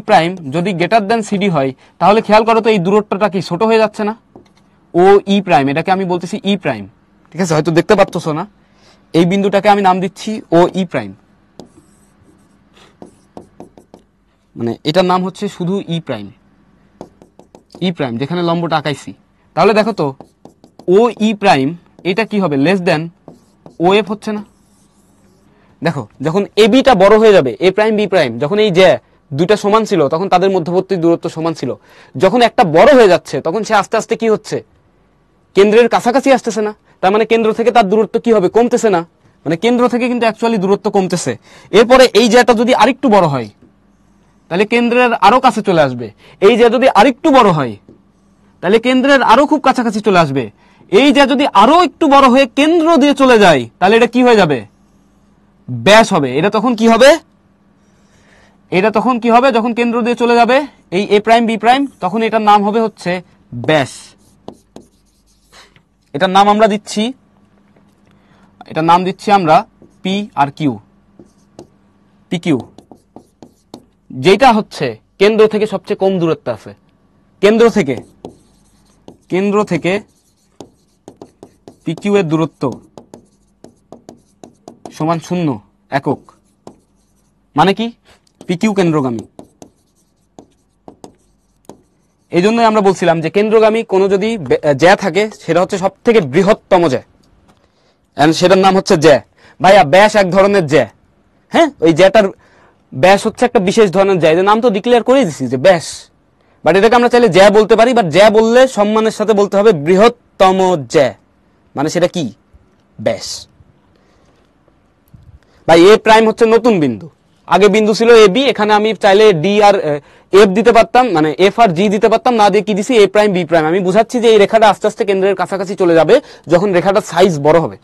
[SPEAKER 1] প্রাইম যদি গ্রেটার দেন সিডি হয়, তাহলে খেয়াল করো তো এই দূরত্বটা কি ছোট হয়ে যাচ্ছে না, ও ই প্রাইম, এটাকে আমি বলতেছি ই প্রাইম, ঠিক আছে? হয়তো দেখতে পাচ্ছ না, এই বিন্দুটাকে আমি নাম দিচ্ছি ও ই প্রাইম, মানে এটার নাম হচ্ছে শুধু ই প্রাইম, যেখানে লম্বটা আঁকাইছি। তাহলে দেখো তো ও ই প্রাইম এটা কি হবে, লেস দেন ও এফ হচ্ছে না। দেখো যখন এ বিটা বড় হয়ে যাবে, এ প্রাইম বি প্রাইম, যখন এই যে দুইটা সমান ছিল তখন তাদের মধ্যবর্তী দূরত্ব সমান ছিল। যখন একটা বড় হয়ে যাচ্ছে তখন সে আস্তে আস্তে কি হচ্ছে, কেন্দ্রের কাছাকাছি আসতেছে না। তার মানে কেন্দ্র থেকে তার দূরত্ব কি হবে, কমতেছে না। মানে কেন্দ্র থেকে কিন্তু অ্যাকচুয়ালি দূরত্ব কমতেছে। এরপরে এই জ্যাটা যদি আরেকটু বড় হয় তাহলে কেন্দ্রের আরো কাছে চলে আসবে। এই জ্যা যদি আরেকটু বড় হয় তাহলে কেন্দ্রের আরো খুব কাছাকাছি চলে আসবে। এই জ্যা যদি আরো একটু বড় হয়ে কেন্দ্র দিয়ে চলে যায় তাহলে এটা কি হয়ে যাবে, ব্যাস হবে। এটা তখন কি হবে, এটা তখন কি হবে, যখন কেন্দ্র দিয়ে চলে যাবে এই এ প্রাইম বি প্রাইম, তখন এটার নাম হবে হচ্ছে ব্যাস। এটার নাম আমরা দিচ্ছি, এটার নাম দিচ্ছি আমরা P R Q, P Q, যেটা হচ্ছে কেন্দ্র থেকে সবচেয়ে কম দূরত্ব আছে। কেন্দ্র থেকে পি কিউ এর দূরত্ব সমান 0 একক। মানে কি, পি কিউ কেন্দ্রগামী। এই জন্যই আমরা বলছিলাম যে কেন্দ্রগামী কোনো যদি জ্যা থাকে সেটা হচ্ছে সব থেকে বৃহত্তম জ্যা, সেটার নাম হচ্ছে জ্যা। ভাইয়া ব্যাস এক ধরনের জ্যা, হ্যাঁ ওই জ্যাটার ব্যাস হচ্ছে একটা বিশেষ ধরনের জ্যা। এর নাম তো ডিক্লেয়ার করে দিছি যে ব্যাস, বাট এটাকে আমরা চাইলে জ্যা বলতে পারি, বাট জ্যা বললে সম্মানের সাথে বলতে হবে বৃহত্তম জ্যা, মানে সেটা কি, ব্যাস। ভাই এ প্রাইম হচ্ছে নতুন বিন্দু, আগে বিন্দু ছিল এ বি, এখানে আমি চাইলে ডি আর এফ দিতে পারতাম, মানে এফ আর জি দিতে পারতাম, না দিয়ে কি দিছি এ প্রাইম বি প্রাইম। আমি বুঝাচ্ছি যে এই রেখাটা আস্তে আস্তে কেন্দ্রের কাছাকাছি চলে যাবে যখন রেখাটার সাইজ বড় হবে।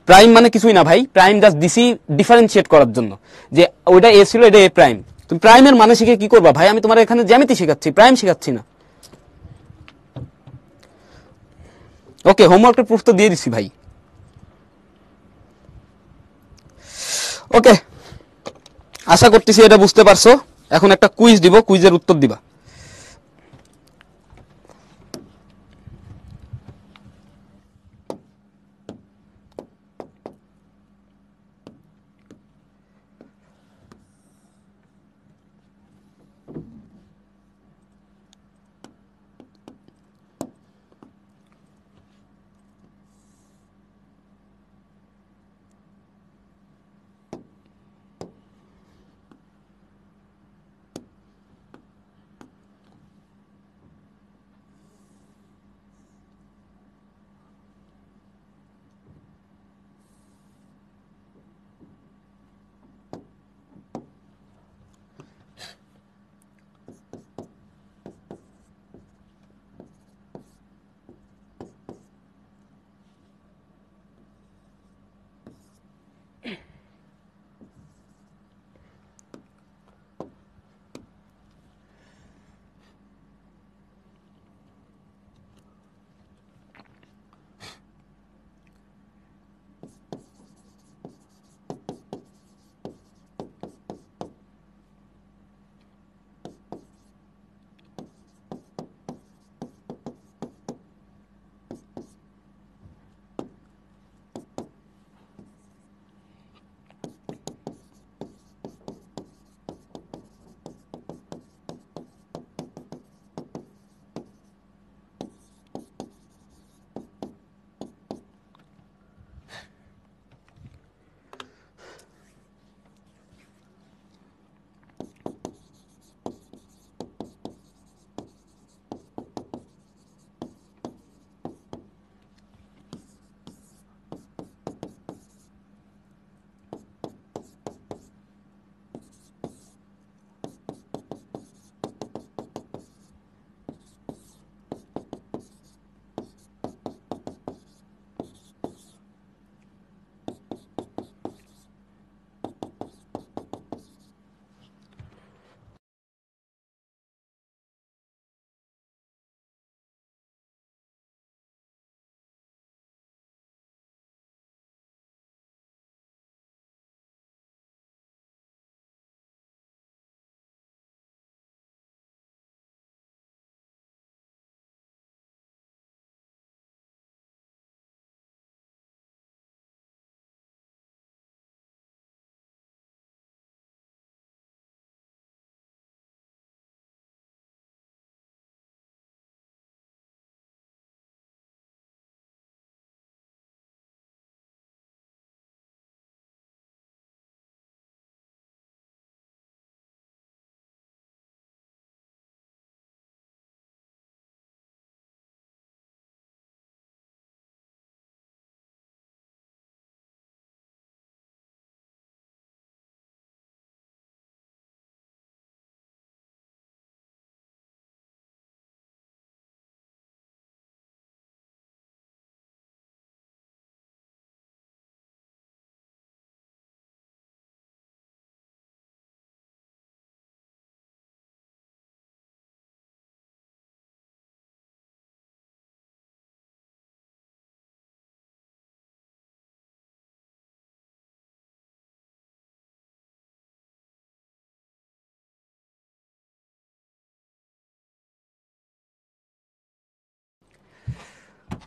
[SPEAKER 1] প্রাইম মানে কিছুই না ভাই, প্রাইম জাস্ট দিছি ডিফারেন্সিয়েট করার জন্য, যে ওইটা এ ছিল এটা এ প্রাইম। তুমি প্রাইমের মানে শিখে কি করবা ভাই, আমি তোমার এখানে জ্যামিতি শেখাচ্ছি, প্রাইম শেখাচ্ছি না। ওকে, হোমওয়ার্কের প্রুফ তো দিয়ে দিছি ভাই। ওকে, আশা করতেছি এটা বুঝতে পারছো। এখন একটা কুইজ দিব, কুইজের উত্তর দিবা।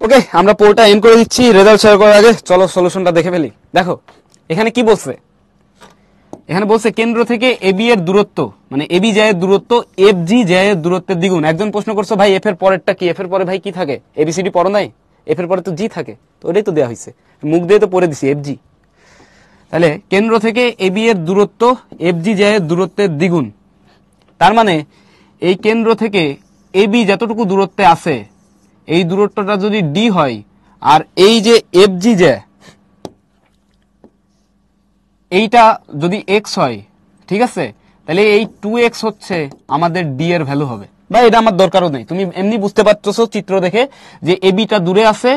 [SPEAKER 1] ওকে, আমরা পোলটা এন্ড করে দিচ্ছি। রেজাল্ট শেয়ার করার আগে চলো সলিউশনটা দেখে ফেলি। দেখো এখানে কি বলছে, এখানে বলছে কেন্দ্র থেকে এবি এর দূরত্ব, মানে এবি জায়ের দূরত্ব এফ জি জায়ের দূরত্বের দ্বিগুণ। একজন প্রশ্ন করছো ভাই এফ এর পরেরটা কি, এফ এর পরে ভাই কি থাকে, এবিসিডি পড়ো নাই, এফ এর পরে তো জি থাকে, তো ওটাই তো দেওয়া হয়েছে, মুখ দিয়ে তো পড়ে দিছি এফ জি। তাহলে কেন্দ্র থেকে এবি এর দূরত্ব এফ জি জায়ের দূরত্বের দ্বিগুণ, তার মানে এই কেন্দ্র থেকে এবি যতটুকু দূরত্বে আছে এই দূরত্বটা যদি ডি হয়, আর এই যে এফ জি জ্যা এইটা যদি এক্স হয়, ঠিক আছে, তাহলে এই 2x হচ্ছে আমাদের ডি এর ভ্যালু হবে। বা এটা আমার দরকারও নেই, তুমি এমনি বুঝতে পারতেছো চিত্র দেখে যে এবিটা দূরে আছে,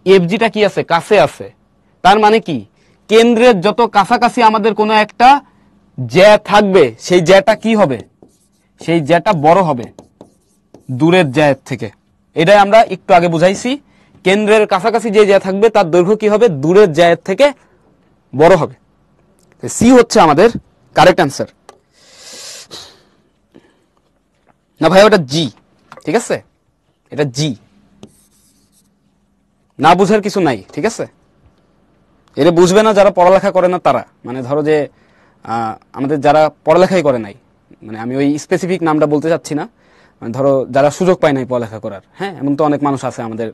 [SPEAKER 1] এফজিটা কি আছে, কাছে আছে। তার মানে কি, কেন্দ্রের যত কাছাকাছি আমাদের কোনো একটা জ্যা থাকবে সেই জ্যাটা কি হবে, সেই জ্যাটা বড় হবে দূরের জ্যায়ের থেকে। এটাই আমরা একটু আগে বুঝাইছি, কেন্দ্রের কাছাকাছি যে জ্যা থাকবে তার দৈর্ঘ্য কি হবে, দূরের জ্যায়ের থেকে বড় হবে। সি হচ্ছে আমাদের কারেক্ট অ্যান্সার। না ভাই ওটা জি, ঠিক আছে, এটা জি, না বুঝার কিছু নাই, ঠিক আছে। এটা বুঝবে না যারা পড়ালেখা করে না তারা, মানে ধরো যে আমাদের যারা পড়ালেখাই করে নাই, মানে আমি ওই স্পেসিফিক নামটা বলতে চাচ্ছি না, মানে ধরো যারা সুযোগ পায় নাই পড়ালেখা করার, হ্যাঁ এমন তো অনেক মানুষ আছে আমাদের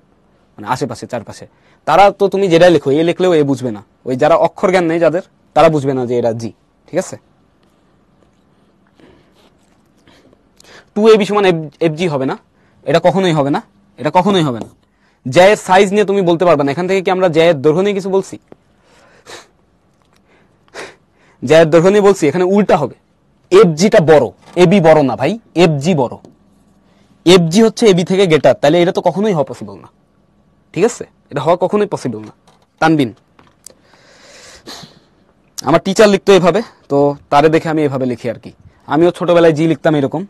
[SPEAKER 1] মানে আশেপাশে চারপাশে, তারা তো তুমি যেটাই লেখো এ লিখলেও এ বুঝবে না, ওই যারা অক্ষর জ্ঞান নেই যাদের, তারা বুঝবে না যে এটা জি, ঠিক আছে। 2ab সমান এফজি হবে না, এটা কখনোই হবে না, এটা কখনোই হবে না। জ্যায়ের সাইজ নিয়ে তুমি বলতে পারবে না, এখান থেকে কি আমরা জ্যায়ের দৈর্ঘ্য নিয়ে কিছু বলছি, জ্যায়ের দৈর্ঘ্য নিয়ে বলছি, এখানে উল্টা হবে, এফজিটা বড়, এবি বড় না ভাই, এফজি বড়, এফজি হচ্ছে এবি থেকে গেটার, তাহলে এটা তো কখনোই হওয়া পসিবল না, ঠিক আছে, এটা হওয়া কখনোই পসিবল না। তানবিন, আমার টিচার লিখতো এভাবে, তো তারে দেখে আমি এভাবে লিখি আর কি। আমিও ছোটবেলায় জি লিখতাম এরকম,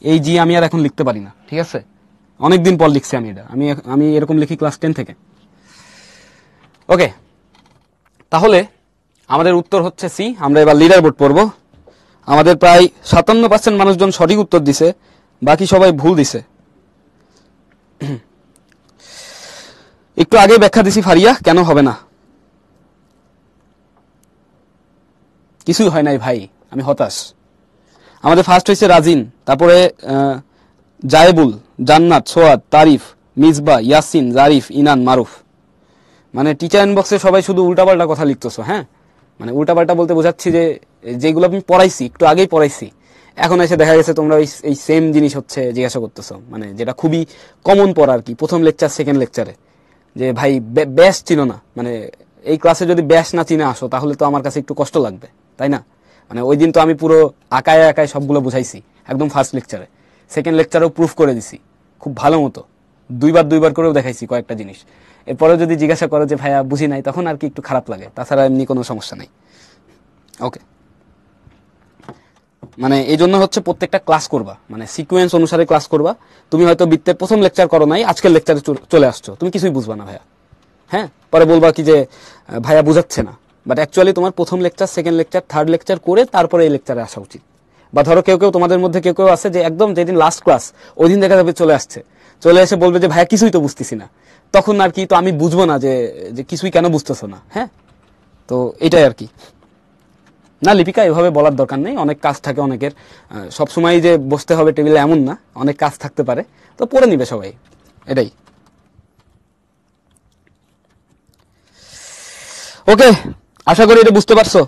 [SPEAKER 1] এই জি আমি আর এখন লিখতে পারি না, ঠিক আছে, অনেকদিন পর লিখছি আমি এটা, আমি এরকম লিখি ক্লাস 10 থেকে। ওকে, তাহলে আমাদের উত্তর হচ্ছে সি। আমরা এবার লিডার বোর্ড পড়বো। আমাদের প্রায় 57% মানুষজন সঠিক উত্তর দিছে, বাকি সবাই ভুল দিছে। একটু আগে ব্যাখ্যা দিছি ফারিয়া কেন হবে না, কিছুই হয় নাই ভাই, আমি হতাশ। আমাদের ফার্স্ট হয়েছে রাজিন, তারপরে জায়েবুল, জান্নাত, সোয়াদ, তারিফ, মিসবা, ইয়াসিন, জারিফ, ইনান, মারুফ। মানে টিচার ইনবক্সে সবাই শুধু উল্টাপাল্টা কথা লিখতেছো, হ্যাঁ, মানে উল্টাপাল্টা বলতে বোঝাচ্ছি যে যেগুলো আমি পড়াইছি একটু আগেই পড়াইছি, এখন এসে দেখা গেছে তোমরা এই সেম জিনিস হচ্ছে জিজ্ঞাসা করতেছো, মানে যেটা খুবই কমন পড়া আর কি, প্রথম লেকচার সেকেন্ড লেকচারে, যে ভাই ব্যাস চিনো না, মানে এই ক্লাসে যদি ব্যাস না চিনে আসো তাহলে তো আমার কাছে একটু কষ্ট লাগবে, তাই না। মানে ওই দিন তো আমি পুরো আঁকায় আঁকায় সবগুলো বুঝাইছি একদম ফার্স্ট লেকচারে, সেকেন্ড লেকচারেও প্রুফ করে দিছি খুব ভালো মতো, দুইবার করেও দেখাইছি কয়েকটা জিনিস। এরপরেও যদি জিজ্ঞাসা করো যে ভাইয়া বুঝি নাই, তখন আর কি একটু খারাপ লাগে, তাছাড়া এমনি কোনো সমস্যা নাই। ওকে, মানে এই জন্য হচ্ছে প্রত্যেকটা ক্লাস করবা, মানে সিকোয়েন্স অনুসারে ক্লাস করবা। তুমি হয়তো বৃত্তের প্রথম লেকচার করো নাই, আজকের লেকচারে চলে আসছো, তুমি কিছুই বুঝবা না ভাইয়া, হ্যাঁ, পরে বলবা কি যে ভাইয়া বুঝাচ্ছে না, বাট অ্যাকচুয়ালি তোমার প্রথম lecture second lecture third lecture করে তারপরে এই লেকচারে আসা উচিত। বা ধরো কেউ তোমাদের মধ্যে কেউ আছে যে একদম যেদিন লাস্ট ক্লাস ওই দিন দেখা যাবে চলে এসে বলবে যে ভাইয়া কিছুই তো বুঝতেছি না, তখন আর কি, তো আমি বুঝবো না যে কিছুই কেন বুঝতেছো না, হ্যাঁ, তো এটাই আর কি। না লিপিকা এভাবে বলার দরকার নেই, অনেক কাজ থাকে অনেকের, সবসময় যে বসতে হবে টেবিলে এমন না, অনেক কাজ থাকতে পারে, তো পড়ে নিবে সবাই, এটাই। ওকে, আশা করি এটা বুঝতে পারছো।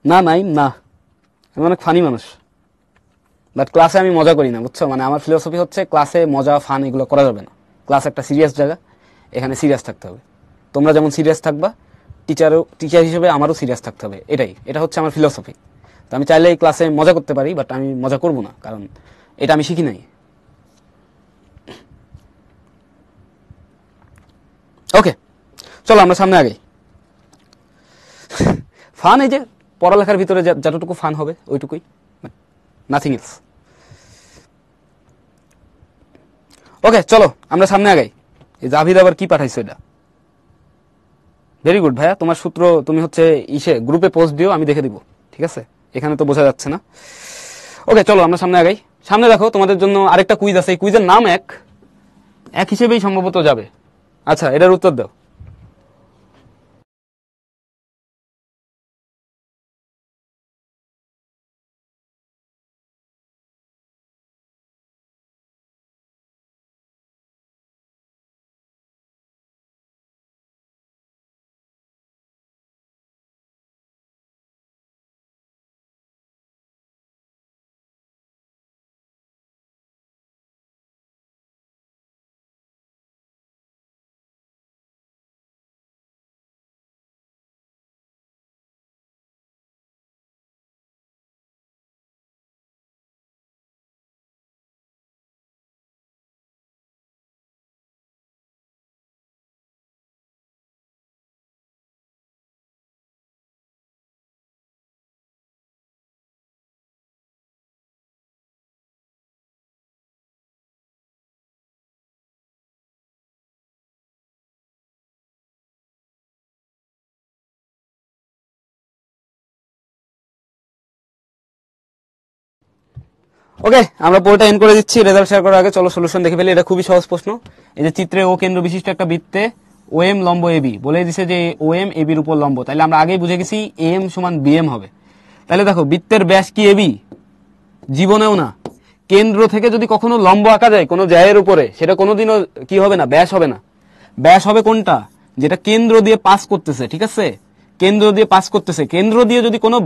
[SPEAKER 1] না নাইম না, আমি অনেক ফানি মানুষ, বাট ক্লাসে আমি মজা করি না, বুঝছো, মানে আমার ফিলোসফি হচ্ছে ক্লাসে মজা ফান এগুলো করা যাবে না, ক্লাস একটা সিরিয়াস জায়গা, এখানে সিরিয়াস থাকতে হবে। তোমরা যেমন সিরিয়াস থাকবা, টিচার হিসেবে আমারও সিরিয়াস থাকতে হবে, এটা হচ্ছে আমার ফিলোসফি। তো আমি চাইলে এই ক্লাসে মজা করতে পারি, বাট আমি মজা করব না, কারণ এটা আমি শিখি নাই। ওকে, চলো আমরা সামনে আগে। ফান এই যে পড়ালেখার ভিতরে যতটুকু ফান হবে ওইটুকুই, নাথিং এলস। ওকে চলো আমরা সামনে আগাই। এই জাভিদ আবার কি পাঠাইছো এটা, ভেরি গুড ভাইয়া, তোমার সূত্র তুমি হচ্ছে গ্রুপে পোস্ট দিও, আমি দেখে দিব, ঠিক আছে, এখানে তো বোঝা যাচ্ছে না। ওকে চলো আমরা সামনে আগাই। সামনে দেখো তোমাদের জন্য আরেকটা কুইজ আছে, এই কুইজের নাম এক, এক হিসেবেই সম্ভবত যাবে। আচ্ছা, এটার উত্তর দাও। ওকে, আমরা পুরোটা এন্ড করে দিচ্ছি। রেজাল্ট শেয়ার করার আগে চলো সলিউশন দেখে ফেলি। এটা খুবই সহজ প্রশ্ন। এই যে চিত্রে ও কেন্দ্র বিশিষ্ট একটা বৃত্তে ওএম লম্ব এবি বলে দিছে যে ওএম এবির উপর লম্ব, তাহলে আমরা আগেই বুঝে গেছি এম সমান বিএম হবে। তাহলে দেখো বৃত্তের ব্যাস কি এবি? জীবনেও না। কেন্দ্র থেকে যদি কখনো লম্ব আঁকা যায় কোনো জায়ের উপরে, সেটা কোনোদিনও কি হবে না, ব্যাস হবে না। ব্যাস হবে কোনটা? যেটা কেন্দ্র দিয়ে পাস করতেছে, ঠিক আছে? কেন্দ্র দিয়ে পাস করতেছে, কেন্দ্র দিয়ে যদি কোনো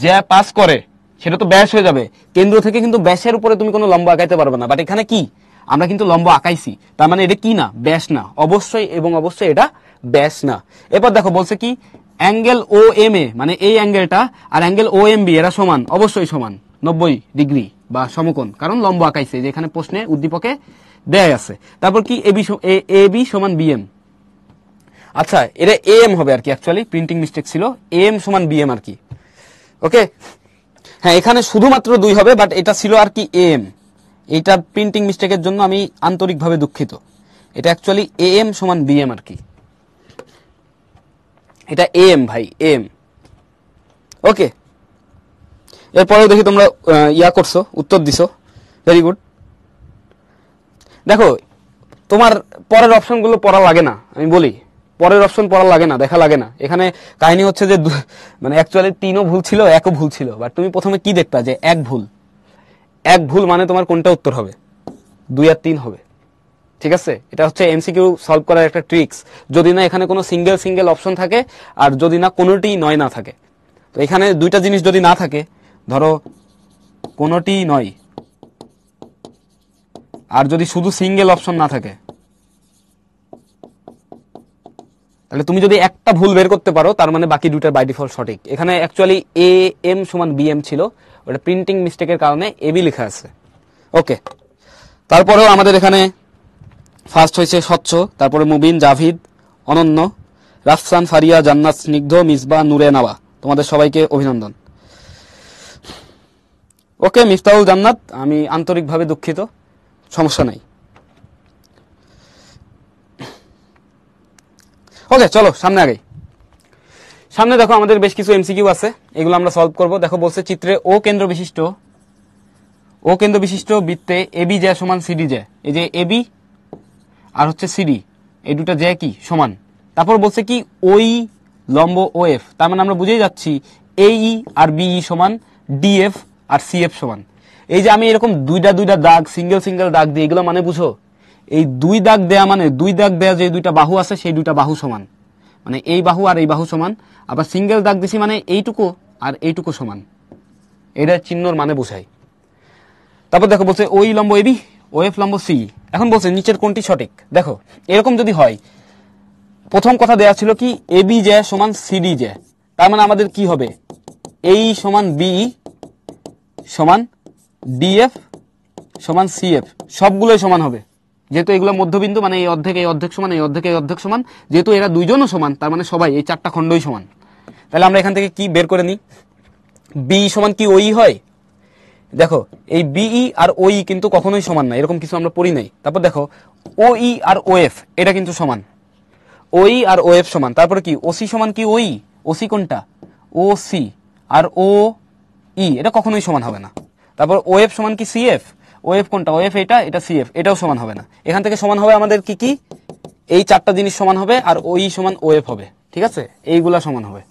[SPEAKER 1] জ্যা পাস করে সেটা তো ব্যাস হয়ে যাবে। কেন্দ্র থেকে কিন্তু ব্যাসের উপরে তুমি কোনো লম্ব আঁকাইতে পারবে না। বাট এখানে কি, আমরা কিন্তু লম্ব আঁকাইছি, তার মানে এটা কি না, ব্যাস না। অবশ্যই এবং অবশ্যই এটা ব্যাস না। এরপর দেখো বলছে কি, অ্যাঙ্গেল ও এম এ, মানে এই অ্যাঙ্গেলটা আর অ্যাঙ্গেল ও এম বি এরা সমান, অবশ্যই সমান 90 ডিগ্রি বা সমকোণ, কারণ লম্ব আঁকাইছে, যে এখানে প্রশ্নে উদ্দীপকে দেয় আছে। তারপর কি এ বি সমান বিএম। আচ্ছা, এটা এম হবে আর কি, অ্যাকচুয়ালি প্রিন্টিং মিস্টেক ছিল, এম সমান বিএম আর কি। ওকে, হ্যাঁ এখানে শুধুমাত্র 2 হবে, বাট এটা ছিল আর কি এম। এটা প্রিন্টিং মিস্টেকের জন্য আমি আন্তরিকভাবে দুঃখিত। এটা অ্যাকচুয়ালি এম সমান বিএম আর কি। এটা এম ভাই, এম। ওকে, এরপরেও দেখি তোমরা ইয়া করছো, উত্তর দিছো, ভেরি গুড। দেখো তোমার পরের অপশনগুলো পড়া লাগে না, আমি বলি পরের অপশন পড়া লাগে না, দেখা লাগে না। এখানে কাহিনী হচ্ছে যে মানে অ্যাকচুয়ালি 3ও ভুল ছিল, 1ও ভুল ছিল, বাট তুমি প্রথমে কি দেখবা যে 1 ভুল। 1 ভুল মানে তোমার কোনটা উত্তর হবে? 2 আর 3 হবে, ঠিক আছে? এটা হচ্ছে এমসিকিউ সলভ করার একটা ট্রিক্স। যদি না এখানে কোনো সিঙ্গেল অপশন থাকে, আর যদি না কোনোটি নয় না থাকে। তো এখানে দুইটা জিনিস যদি না থাকে, ধরো কোনোটি নয়, আর যদি শুধু সিঙ্গেল অপশন না থাকে, তাহলে তুমি যদি একটা ভুল বের করতে পারো, তার মানে বাকি দুইটার বাই ডিফল্ট সঠিক। এখানে অ্যাকচুয়ালি এ এম সমান বিএম ছিল, ওটা প্রিন্টিং মিস্টেকের কারণে এবি লেখা আছে। ওকে, তারপরেও আমাদের এখানে ফার্স্ট হয়েছে স্বচ্ছ, তারপরে মুবিন, জাভিদ, অনন্য, রাফসান, ফারিয়া, জান্নাত, স্নিগ্ধ, মিসবা, নূরে নাওয়া। তোমাদের সবাইকে অভিনন্দন। ওকে মিফতাহুল জান্নাত, আমি আন্তরিকভাবে দুঃখিত, সমস্যা নাই। ওকে চলো সামনে আগে। সামনে দেখো আমাদের বেশ কিছু এমসিকিউ আছে, এগুলো আমরা সলভ করব। দেখো বলছে চিত্রে ও কেন্দ্র বিশিষ্ট বৃত্তে এবি জ্যা সমান সিডি জ্যা। এই যে এবি আর হচ্ছে সিডি, এই দুটা জ্যা কি সমান। তারপর বলছে কি ওই লম্ব ও এফ, তার মানে আমরা বুঝেই যাচ্ছি এই আর বিই সমান ডিএফ আর সিএফ সমান। এই যে আমি এরকম দুইটা দাগ সিঙ্গেল দাগ দিই, এগুলো মানে বুঝো, এই 2 দাগ দেয়া মানে 2 দাগ দেয়া যে দুইটা বাহু আছে সেই দুইটা বাহু সমান, মানে এই বাহু আর এই বাহু সমান। আবার সিঙ্গেল দাগ দিছি মানে এইটুকু আর এইটুকু সমান, এটা চিহ্নর মানে বোঝায়। তারপর দেখো বলছে ওই লম্ব এবি, ও এফ লম্ব সি। এখন বলছে নিচের কোনটি সঠিক। দেখো এরকম যদি হয়, প্রথম কথা দেয়া ছিল কি এবি জ্যা সমান সিডি জ্যা, তার মানে আমাদের কি হবে, এই সমান বি সমান ডিএফ সমান সিএফ, সবগুলোই সমান হবে। যেহেতু এগুলো মধ্যবিন্দু, মানে এই অর্ধেক সমান, এই অর্ধেক সমান, যেহেতু এরা দুইজনও সমান, তার মানে সবাই এই 4টা খণ্ডই সমান। তাহলে আমরা এখান থেকে কি বের করে নিই, বি সমান কি ওই হয়। দেখো এই বিই আর ওই কিন্তু কখনোই সমান না, এরকম কিছু আমরা পড়ি নাই। তারপর দেখো ওই আর ওএফ এটা কিন্তু সমান, ওই আর ওএফ সমান। তারপরে কি ওসি সমান কি ওই, ওসি কোনটা, ও সি, আর ও ই এটা কখনোই সমান হবে না। তারপর ওএফ সমান কি সিএফ, ওএফ কোনটা, ওএফ এটা সিএফ, এটাও সমান হবে না। এখান থেকে সমান হবে আমাদের কি কি, এই চারটা জিনিস সমান হবে, আর ওই সমান ওএফ হবে, ঠিক আছে, এইগুলা সমান হবে।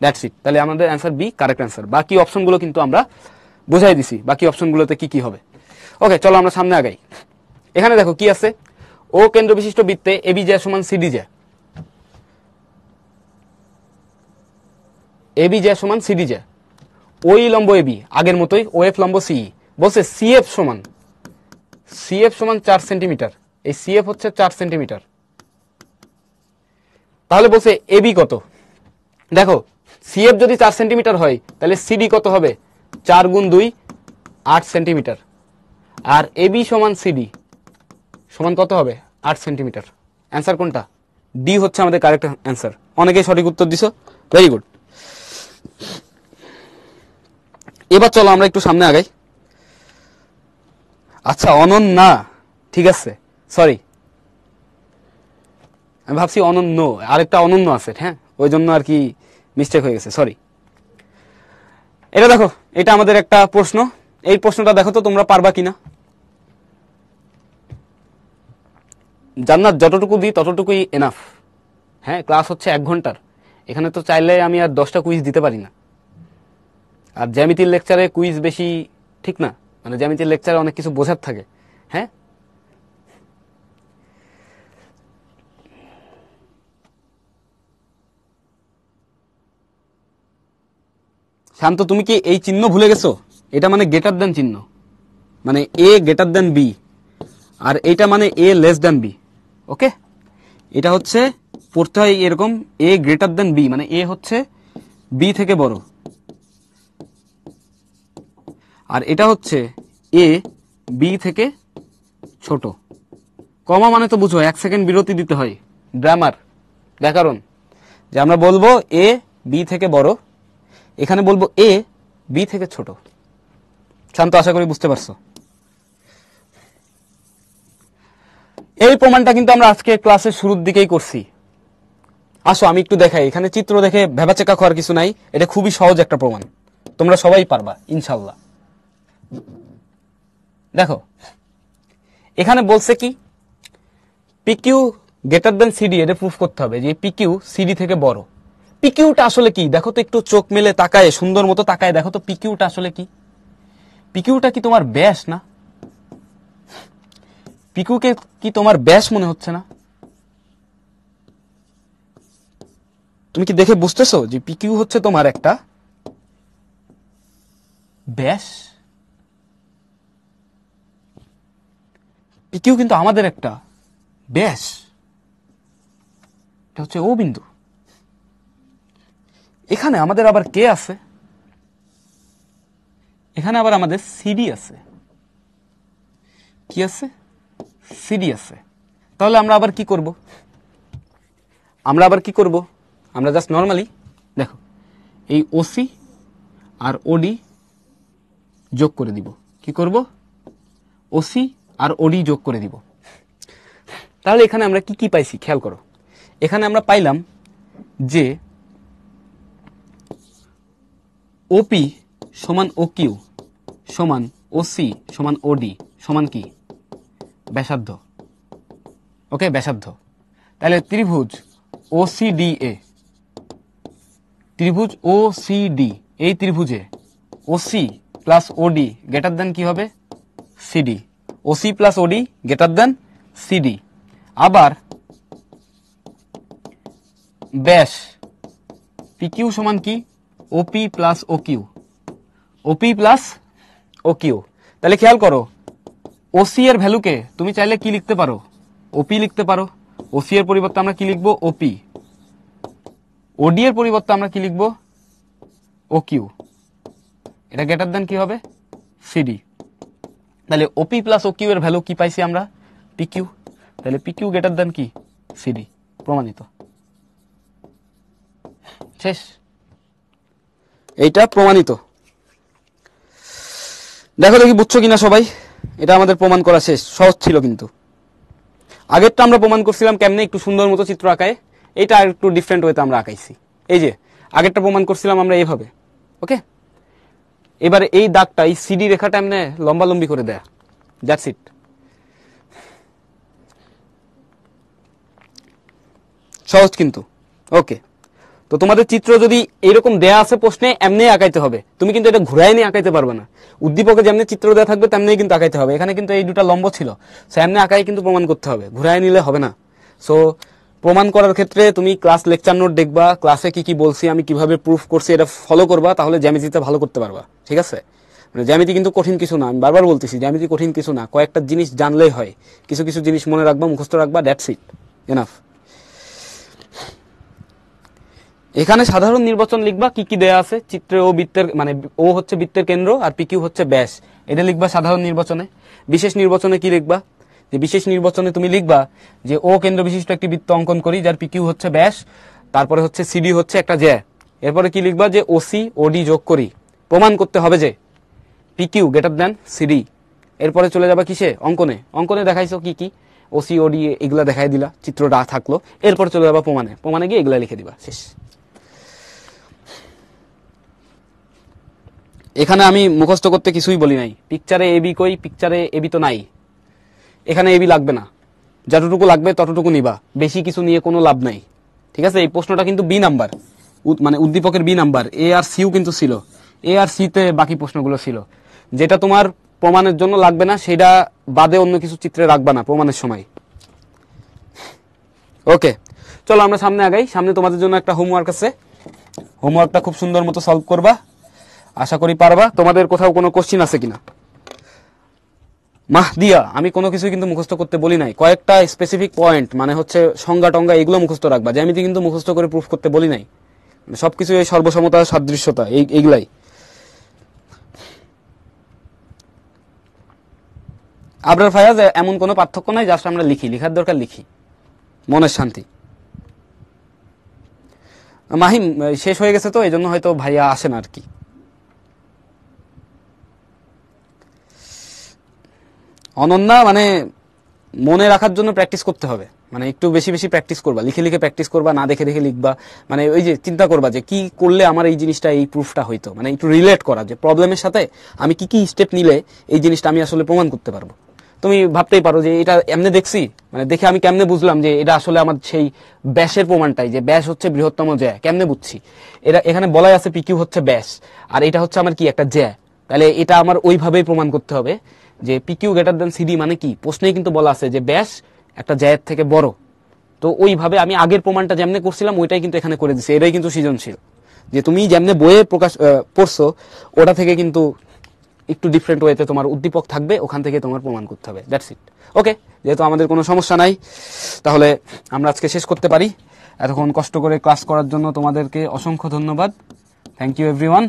[SPEAKER 1] That's it. তাহলে আমাদের অ্যান্সার বি কারেক্ট অ্যান্সার। বাকি অপশনগুলো কিন্তু আমরা বুঝাই দিছি, বাকি অপশনগুলোতে কি কি হবে। ওকে, চলো আমরা সামনে আগাই। এখানে দেখো কি আছে, ও কেন্দ্র বিশিষ্ট বৃত্তে এবি জ্যা সমান সিডি জ্যা, এবি জ্যা সমান সিডি জ্যা, ওই লম্ব এবি আগের মতোই, ওএফ লম্ব সিই, বলছে সিএফ সমান 4 সেন্টিমিটার, এই সিএফ হচ্ছে 4 সেন্টিমিটার। তাহলে বলছে এবি কত, দেখো সিএফ যদি 4 সেন্টিমিটার হয় তাহলে সিডি কত হবে, 4 গুণ 2 8 সেন্টিমিটার, আর এবি সমান সিডি সমান কত হবে, 8 সেন্টিমিটার। অ্যান্সার কোনটা, ডি হচ্ছে আমাদের কারেক্ট অ্যান্সার। অনেকেই সঠিক উত্তর দিছো, ভেরি গুড। এবার চলো আমরা একটু সামনে আগাই। আচ্ছা অনন্যা, ঠিক আছে, সরি আমি ভাবছি অনন্য, আরেকটা অনন্য আছে, হ্যাঁ ওই জন্য আর কি মিস্টেক হয়ে গেছে, সরি। এটা দেখো, এটা আমাদের একটা প্রশ্ন, এই প্রশ্নটা দেখো তো তোমরা পারবা কিনা। জান্নাত যতটুকু দিই ততটুকুই এনাফ। হ্যাঁ, ক্লাস হচ্ছে 1 ঘন্টার, এখানে তো চাইলে আমি আর 10টা কুইজ দিতে পারি না। আর জ্যামিতির লেকচারে কুইজ বেশি ঠিক না, মানে জ্যামিতির লেকচারে অনেক কিছু বোঝার থাকে। হ্যাঁ, শান্ত তুমি কি এই চিহ্ন ভুলে গেছো? এটা মানে গ্রেটার দেন চিহ্ন, মানে এ গ্রেটার দেন বি, আর এইটা মানে এ লেস দেন বি। ওকে, এটা হচ্ছে পড়তে হয় এরকম, এ গ্রেটার দেন বি মানে এ হচ্ছে বি থেকে বড়, আর এটা হচ্ছে এ বি থেকে ছোট। কমা মানে তো বুঝো 1 সেকেন্ড বিরতি দিতে হয়, গ্রামার ব্যাকরণ, যে আমরা বলবো এ বি থেকে বড়, এখানে বলবো এ বি থেকে ছোট। শান্ত, আশা করি বুঝতে পারছো। এই প্রমাণটা কিন্তু আমরা আজকে ক্লাসের শুরুর দিকেই করছি। আসো আমি একটু দেখাই, এখানে চিত্র দেখে ভেবাচেকা খাওয়ার কিছু নাই, এটা খুবই সহজ একটা প্রমাণ, তোমরা সবাই পারবা ইনশাল্লাহ। দেখো এখানে বলছে কি, পিকিউ গ্রেটার দেন সিডি, এটা প্রুফ করতে হবে যে পিকিউ সিডি থেকে বড়। পিকিউটা আসলে কি দেখো তো, একটু চোখ মেলে তাকায়, সুন্দর মতো তাকায় দেখো তো পিকিউটা আসলে কি। পিকিউটা কি তোমার ব্যাস না? পিকিউকে কি তোমার ব্যাস মনে হচ্ছে না? তুমি কি দেখে বুঝতেছো যে পিকিউ হচ্ছে তোমার একটা ব্যাস? পিকিউ কিন্তু আমাদের একটা ব্যাস, এটা হচ্ছে ও বিন্দু। এখানে আমাদের আবার কে আছে, এখানে আবার আমাদের সিডি আছে। কি আছে, সিডি আছে। তাহলে আমরা আবার কি করব, আমরা জাস্ট নর্মালি দেখো এই ওসি আর ওডি যোগ করে দিব। কি করব, ওসি আর ওডি যোগ করে দিব। তাহলে এখানে আমরা কি কি পাইছি খেয়াল করো, এখানে আমরা পাইলাম যে ওপি সমান ও কিউ সমান ওসি সমান ওডি সমান কি, ব্যাসার্ধ। ওকে, ব্যাসার্ধ। তাহলে ত্রিভুজ ওসিডিএ, ত্রিভুজ ওসিডি, এই ত্রিভুজে OC plus OD greater than কি হবে, CD. OC plus OD greater than CD. আবার ব্যাস পিকিউ সমান কি, OP plus O Q, OP plus O Q. তাহলে খেয়াল করো, ওসি এর ভ্যালুকে তুমি চাইলে কি লিখতে পারো, ওপি লিখতে পারো। ওসি এর পরিবর্তে আমরা কি লিখবো, ওপি। ওডি এর পরিবর্তে আমরা কি লিখবো, ও কিউ। এটা গ্রেটার দেন কি হবে, সিডি। তাহলে ওপি প্লাস ও কিউ এর ভ্যালু কি পাইছি আমরা, পিকিউ। তাহলে পিকিউ গ্রেটার দেন কি, সিডি। প্রমাণিত, শেষ। এইটা প্রমাণিত। দেখো দেখি বুঝছো কিনা সবাই, এটা আমাদের প্রমাণ করা শেষ। সহজ ছিল কিন্তু। আগেরটা আমরা প্রমাণ করছিলাম কেমনে, একটু সুন্দর মতো চিত্র আঁকায়, এটা আর একটু ডিফারেন্ট ওয়েতে আমরা আঁকাইছি। এই যে আগেরটা প্রমাণ করছিলাম আমরা এইভাবে। ওকে, এবারে এই দাগটা, এই সিডি রেখাটা এমনি লম্বালম্বি করে দেয়া, দ্যাটস ইট। সহজ কিন্তু। ওকে, তো তোমাদের চিত্র যদি এরকম দেয়া আছে প্রশ্নে, এমনি আঁকাইতে হবে, তুমি কিন্তু এটা ঘুরাই নিয়ে আঁকাইতে পারবে না। উদ্দীপকে যেমনি চিত্র দেওয়া থাকবে তেমনি কিন্তু আঁকাইতে হবে। এখানে কিন্তু এই দুটা লম্ব ছিল, সো এমনি আঁকাই কিন্তু প্রমাণ করতে হবে, ঘুরাই নিলে হবে না। সো প্রমাণ করার ক্ষেত্রে তুমি ক্লাস লেকচার নোট দেখবা, ক্লাসে কি কি বলছি, আমি কিভাবে প্রুফ করছি, এটা ফলো করবা, তাহলে জ্যামিতিতে ভালো করতে পারবা। ঠিক আছে, মানে জ্যামিতি কিন্তু কঠিন কিছু না, আমি বারবার বলতেছি জ্যামিতি কঠিন কিছু না, কয়েকটা জিনিস জানলেই হয়, কিছু কিছু জিনিস মনে রাখবা, মুখস্থ রাখবা, দ্যাটস ইট, এনাফ। এখানে সাধারণ নির্বাচন লিখবা, কি কি দেয়া আছে চিত্রে, ও বৃত্তের মানে ও হচ্ছে বৃত্তের কেন্দ্র আর পি কিউ হচ্ছে ব্যাস, এটা লিখবা সাধারণ নির্বাচনে। বিশেষ নির্বাচনে কি লিখবা, যে বিশেষ নির্বাচনে তুমি লিখবা যে ও কেন্দ্র বিশিষ্ট একটি বৃত্ত অঙ্কন করি যার পি কিউ হচ্ছে ব্যাস, তারপরে হচ্ছে সিডি হচ্ছে একটা জ্যা। এরপরে কি লিখবা, যে ওসি ওডি যোগ করি, প্রমাণ করতে হবে যে P Q greater than C D. এরপরে চলে যাবা কিসে, অঙ্কনে। অঙ্কনে দেখাইছো কি কি, ওসি ওডি এগুলা দেখাই দিলা, চিত্রটা থাকলো। এরপরে চলে যাবা প্রমাণে, প্রমাণে গিয়ে এগুলা লিখে দিবা, শেষ। এখানে আমি মুখস্থ করতে কিছুই বলি নাই। পিকচারে এবি কই, পিকচারে এবি তো নাই, এখানে এবি লাগবে না, যতটুকু লাগবে ততটুকু নিবা, বেশি কিছু নিয়ে কোনো লাভ নাই। ঠিক আছে, এই প্রশ্নটা কিন্তু বি নাম্বার, মানে উদ্দীপকের বি নাম্বার, এ আর সিও কিন্তু ছিল, এ আর সিতে বাকি প্রশ্নগুলো ছিল। যেটা তোমার প্রমাণের জন্য লাগবে না সেটা বাদে অন্য কিছু চিত্রে রাখবা না প্রমাণের সময়। ওকে, চলো আমরা সামনে আগাই। সামনে তোমাদের জন্য একটা হোমওয়ার্ক আছে, হোমওয়ার্কটা খুব সুন্দর মতো সলভ করবা, আশা করি পারবা। তোমাদের কোথাও কোনো কোশ্চিন আছে কিনা? মাহদিয়া, আমি কোনো কিছু কিন্তু মুখস্থ করতে বলি নাই, কয়েকটা স্পেসিফিক পয়েন্ট মানে হচ্ছে সংজ্ঞা টঙ্গা এগুলো মুখস্থ রাখবা, জ্যামিতি কিন্তু মুখস্থ করে প্রুফ করতে বলি নাই, সবকিছু এই সর্বসমতা সাদৃশ্যতা এইগুলাই। আবরার ফায়াজ, এমন কোনো পার্থক্য নাই, জাস্ট আমরা লিখি, লিখার দরকার লিখি, মনের শান্তি। মাহিম, শেষ হয়ে গেছে তো এই জন্য হয়তো ভাইয়া আসেন আর কি। অনন্যা, মানে মনে রাখার জন্য প্র্যাকটিস করতে হবে, মানে একটু বেশি বেশি প্র্যাকটিস করবা, লিখে লিখে প্র্যাকটিস করবা, না দেখে দেখে লিখবা। মানে ওই যে চিন্তা করবা যে কি করলে আমার এই জিনিসটা, এই প্রুফটা হইতো, মানে একটু রিলেট করা যে প্রবলেমের সাথে আমি কি কি স্টেপ নিলে এই জিনিসটা আমি আসলে প্রমাণ করতে পারবো। তুমি ভাবতেই পারো যে এটা এমনি দেখছি, মানে দেখে আমি কেমনে বুঝলাম যে এটা আসলে আমার সেই ব্যাসের প্রমাণটাই, যে ব্যাস হচ্ছে বৃহত্তম জ্যা, কেমনে বুঝছি? এটা এখানে বলাই আছে পি কিউ হচ্ছে ব্যাস, আর এটা হচ্ছে আমার কি একটা জ্যা, তাহলে এটা আমার ওইভাবেই প্রমাণ করতে হবে যে P Q greater than C D. মানে কি, প্রশ্নেই কিন্তু বলা আছে যে ব্যাস একটা জ্যায়ের থেকে বড়, তো ওইভাবে আমি আগের প্রমাণটা যেমনে করছিলাম ওইটাই কিন্তু এখানে করে দিছি। এটাই কিন্তু সৃজনশীল, যে তুমি যেমনে বইয়ে প্রকাশ পড়ছো ওটা থেকে কিন্তু একটু ডিফারেন্ট ওয়েতে তোমার উদ্দীপক থাকবে, ওখান থেকে তোমার প্রমাণ করতে হবে, দ্যাটস ইট। ওকে, যেহেতু আমাদের কোনো সমস্যা নাই, তাহলে আমরা আজকে শেষ করতে পারি। এতক্ষণ কষ্ট করে ক্লাস করার জন্য তোমাদেরকে অসংখ্য ধন্যবাদ। থ্যাংক ইউ এভরিওয়ান,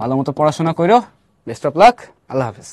[SPEAKER 1] ভালো মতো পড়াশোনা করো, বেস্ট অফ লাক, আল্লাহ হাফেজ।